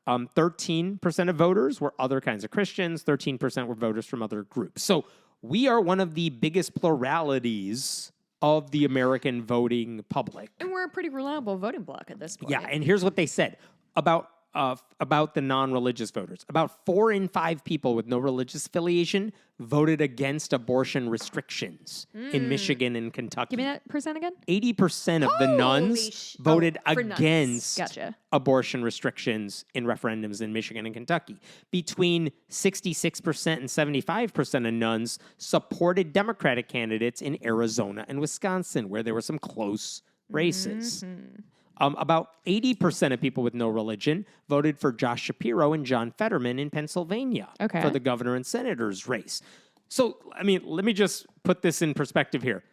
13% of voters were other kinds of Christians. 13% were voters from other groups. So we are one of the biggest pluralities of the American voting public. And we're a pretty reliable voting bloc at this point. Yeah, and here's what they said about the non-religious voters. About 4 in 5 people with no religious affiliation voted against abortion restrictions in Michigan and Kentucky. Give me that percent again. 80% of the nuns voted against abortion restrictions in referendums in Michigan and Kentucky. Between 66% and 75% of nuns supported Democratic candidates in Arizona and Wisconsin, where there were some close races. About 80% of people with no religion voted for Josh Shapiro and John Fetterman in Pennsylvania for the governor and senator's race. So, I mean, let me just put this in perspective here.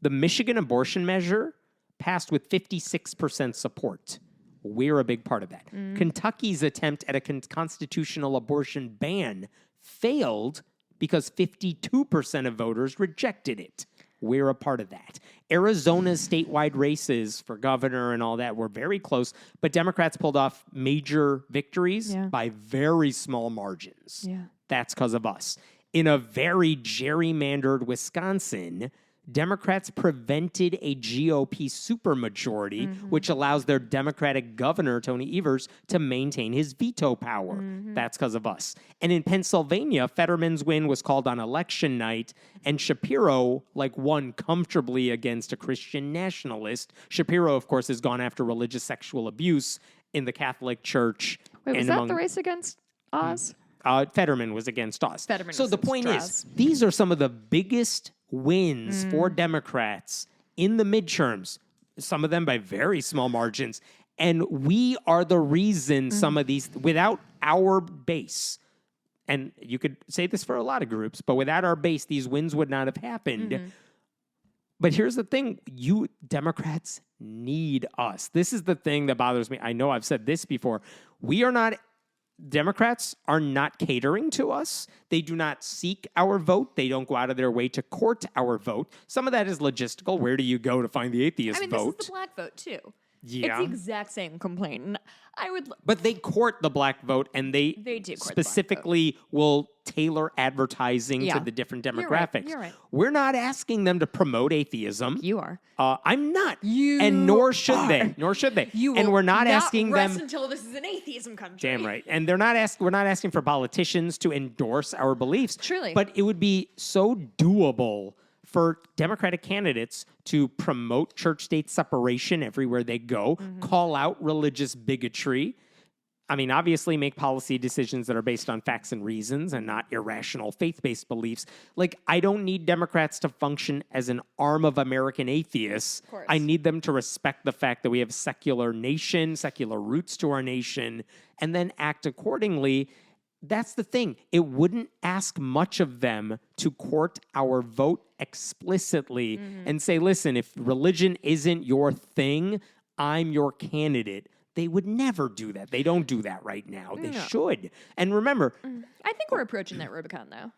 The Michigan abortion measure passed with 56% support. We're a big part of that. Kentucky's attempt at a constitutional abortion ban failed because 52% of voters rejected it. We're a part of that. Arizona's statewide races for governor and all that were very close, but Democrats pulled off major victories by very small margins. That's because of us. In a very gerrymandered Wisconsin, Democrats prevented a GOP supermajority, which allows their Democratic governor, Tony Evers, to maintain his veto power. That's because of us. And in Pennsylvania, Fetterman's win was called on election night, and Shapiro, won comfortably against a Christian nationalist. Shapiro, of course, has gone after religious sexual abuse in the Catholic Church. Wait, was that the race against Oz? Fetterman was against Oz. So the point is, these are some of the biggest wins for Democrats in the midterms, some of them by very small margins. And we are the reason some of these, without our base, and you could say this for a lot of groups, but without our base, these wins would not have happened. But here's the thing, you Democrats need us. This is the thing that bothers me. I know I've said this before. Democrats are not catering to us. They do not seek our vote. They don't go out of their way to court our vote. Some of that is logistical. Where do you go to find the atheist vote? This is the black vote, too. Yeah. It's the exact same complaint. But they court the black vote, and they do specifically will tailor advertising to the different demographics. You're right. We're not asking them to promote atheism. You are. I'm not. And nor should they. And we're not asking them until this is an atheism country. Damn right. And we're not asking for politicians to endorse our beliefs. Truly. But it would be so doable for Democratic candidates to promote church-state separation everywhere they go, call out religious bigotry. I mean, obviously make policy decisions that are based on facts and reasons and not irrational faith-based beliefs. I don't need Democrats to function as an arm of American atheists. I need them to respect the fact that we have a secular nation, secular roots to our nation, and then act accordingly. That's the thing. It wouldn't ask much of them to court our vote explicitly and say, listen, if religion isn't your thing, I'm your candidate. They would never do that. They don't do that right now. They should. And remember, I think we're approaching that Rubicon, though.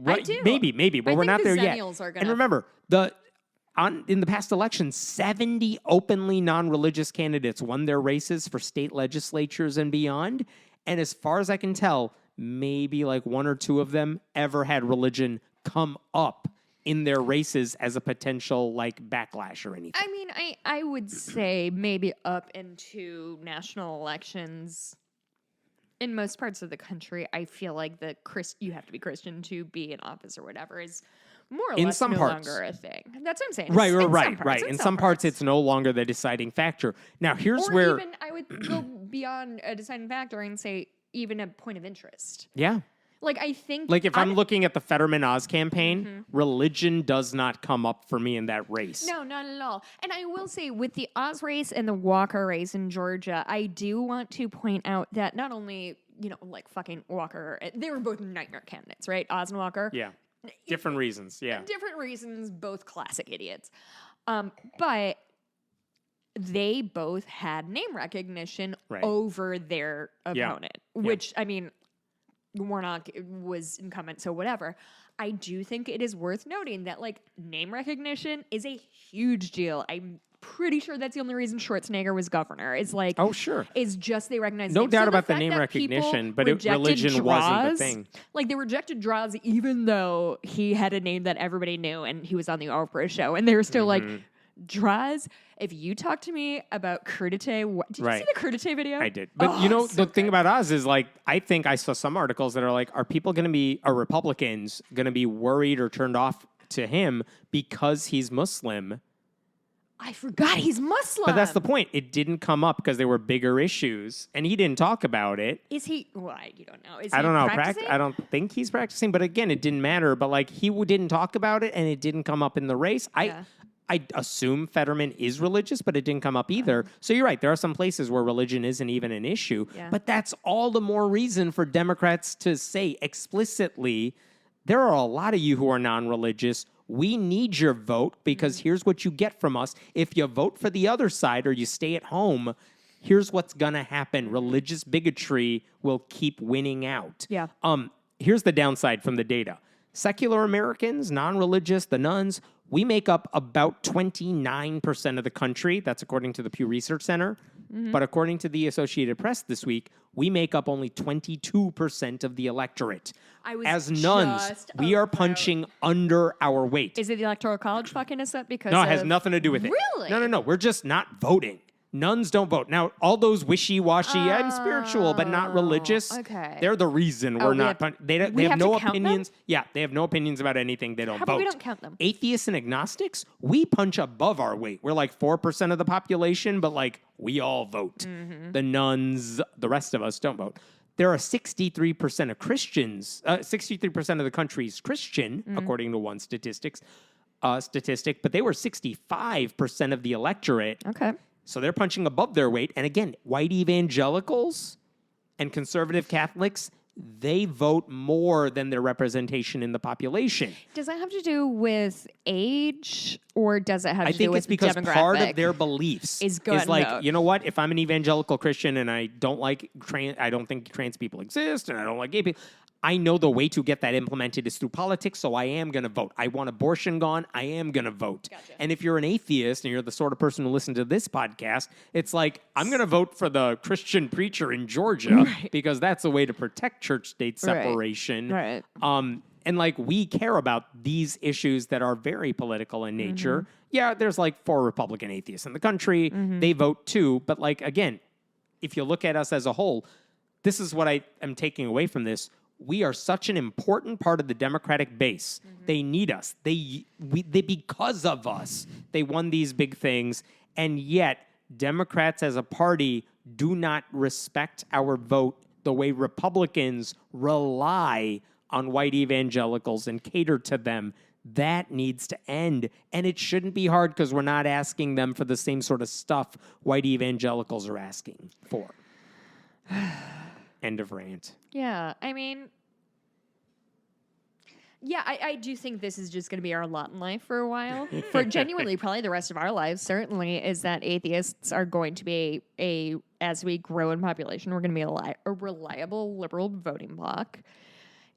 I do. Maybe, but we're not there yet. And remember, in the past election, 70 openly non-religious candidates won their races for state legislatures and beyond. And as far as I can tell, maybe 1 or 2 of them ever had religion come up in their races as a potential backlash or anything. I mean, I would say maybe up into national elections in most parts of the country. I feel like you have to be Christian to be in office or whatever is more or less no longer a thing. That's what I'm saying. Right. In some parts, it's no longer the deciding factor. Now, here's where even I would go beyond a deciding factor and say even a point of interest. Yeah. Like, I think... Like, if I'm looking at the Fetterman Oz campaign, religion does not come up for me in that race. No, not at all. And I will say, with the Oz race and the Walker race in Georgia, I do want to point out that not only, like fucking Walker, they were both nightmare candidates, right? Oz and Walker. Yeah. Different reasons, yeah. Different reasons, both classic idiots. But they both had name recognition over their opponent, which, I mean... Warnock was incumbent, so whatever. I do think it is worth noting that, like, name recognition is a huge deal. I'm pretty sure that's the only reason Schwarzenegger was governor. Is like, oh sure, is just they recognize. No names. doubt So about the name recognition, but religion wasn't the thing. Like, they rejected Draws even though he had a name that everybody knew and he was on the Oprah show, and they were still like, Draws, if you talk to me about crudité, did you see the crudité video? I did. But the thing about Oz is, like, I think I saw some articles that are like, are Republicans going to be worried or turned off to him because he's Muslim? I forgot he's Muslim. But that's the point. It didn't come up because there were bigger issues, and he didn't talk about it. Is he? Well, you don't know. Is I don't know. Practicing? I don't think he's practicing. But again, it didn't matter. But like, he didn't talk about it, and it didn't come up in the race. I assume Fetterman is religious, but it didn't come up either. So you're right. There are some places where religion isn't even an issue. Yeah. But that's all the more reason for Democrats to say explicitly, there are a lot of you who are non-religious. We need your vote because here's what you get from us. If you vote for the other side or you stay at home, here's what's going to happen. Religious bigotry will keep winning out. Yeah. Here's the downside from the data. Secular Americans, non-religious, the nuns, we make up about 29% of the country. That's according to the Pew Research Center. But according to the Associated Press this week, we make up only 22% of the electorate. As nuns, we are punching under our weight. Is it the Electoral College fucking us up? Because no, it has nothing to do with it. Really? No. We're just not voting. Nuns don't vote. Now, all those wishy-washy, I'm spiritual but not religious, okay. They're the reason we're not... They have no opinions. Them? Yeah, they have no opinions about anything. They don't vote. How about we don't count them? Atheists and agnostics, we punch above our weight. We're like 4% of the population, but like, we all vote. The nuns, the rest of us don't vote. There are 63% of Christians, 63% of the country's Christian, according to one statistic, but they were 65% of the electorate. Okay. So they're punching above their weight. And again, white evangelicals and conservative Catholics, they vote more than their representation in the population. Does that have to do with age, or does it have to do with demographic? I think it's because part of their beliefs is like, vote. You know what? If I'm an evangelical Christian and I don't I don't think trans people exist, and I don't like gay people, I know the way to get that implemented is through politics, so I am going to vote. I want abortion gone, I am going to vote. Gotcha. And if you're an atheist and you're the sort of person who listens to this podcast, it's like, I'm going to vote for the Christian preacher in Georgia because that's a way to protect church-state separation. Right. And like, we care about these issues that are very political in nature. Yeah, there's like 4 Republican atheists in the country. They vote too. But like, again, if you look at us as a whole, this is what I am taking away from this. We are such an important part of the Democratic base. They need us. They because of us, they won these big things. And yet, Democrats as a party do not respect our vote the way Republicans rely on white evangelicals and cater to them. That needs to end. And it shouldn't be hard because we're not asking them for the same sort of stuff white evangelicals are asking for. End of rant. Yeah, I mean, I do think this is just going to be our lot in life for a while. For genuinely, probably the rest of our lives, certainly, is that atheists are going to be as we grow in population, we're going to be a reliable liberal voting bloc.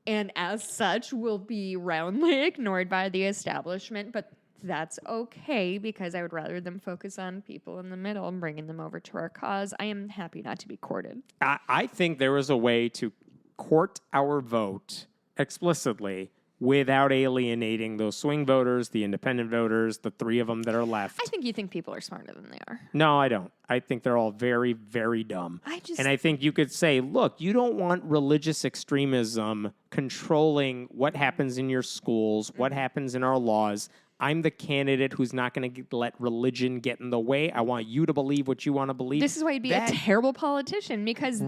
And as such, will be roundly ignored by the establishment, but that's okay because I would rather them focus on people in the middle and bringing them over to our cause. I am happy not to be courted. I think there is a way to court our vote explicitly without alienating those swing voters, the independent voters, the 3 of them that are left. I think you think people are smarter than they are. No, I don't. I think they're all very, very dumb. And I think you could say, look, you don't want religious extremism controlling what happens in your schools, what happens in our laws. I'm the candidate who's not going to let religion get in the way. I want you to believe what you want to believe. This is why you'd be a terrible politician, because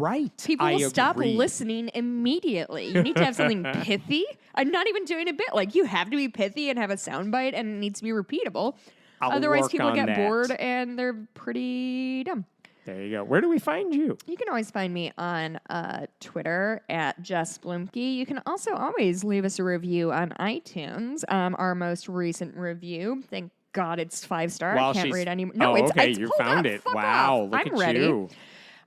people will stop listening immediately. You need to have something pithy. I'm not even doing a bit. Like, you have to be pithy and have a soundbite, and it needs to be repeatable. Otherwise, people get bored and they're pretty dumb. There you go. Where do we find you? You can always find me on Twitter at Jess Blumke. You can also always leave us a review on iTunes. Our most recent review, thank God it's 5-star. I can't read anymore. No, it's you found it. Wow, look I'm at ready. you.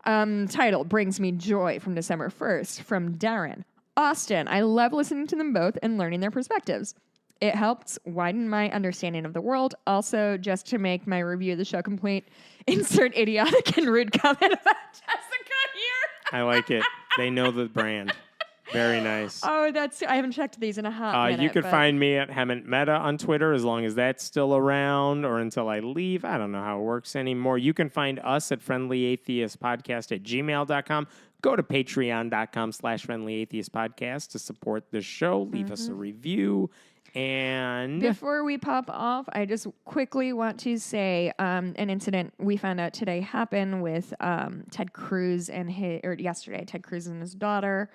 Title, Brings Me Joy, from December 1st, from Darren. Austin, I love listening to them both and learning their perspectives. It helps widen my understanding of the world. Also, just to make my review of the show complete, insert idiotic and rude comment about Jessica here. I like it. They know the brand. Very nice. Oh, I haven't checked these in a hot minute. You could find me at Hemant Meta on Twitter, as long as that's still around, or until I leave. I don't know how it works anymore. You can find us at friendlyatheistpodcast@gmail.com. Go to patreon.com/friendlyatheistpodcast to support the show. Leave us a review. And before we pop off, I just quickly want to say an incident we found out today happened with Ted Cruz and yesterday, Ted Cruz and his daughter.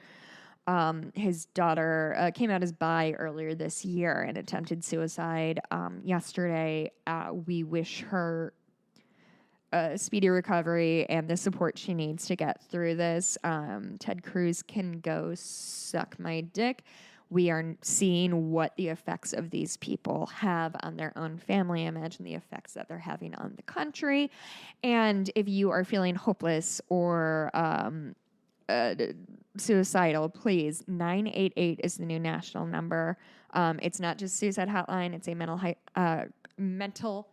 His daughter came out as bi earlier this year and attempted suicide yesterday. We wish her a speedy recovery and the support she needs to get through this. Ted Cruz can go suck my dick. We are seeing what the effects of these people have on their own family. Imagine the effects that they're having on the country. And if you are feeling hopeless or suicidal, please, 988 is the new national number. It's not just suicide hotline. It's a mental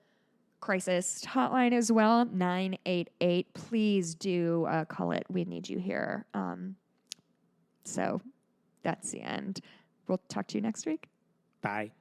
crisis hotline as well, 988. Please do call it. We need you here. So that's the end. We'll talk to you next week. Bye.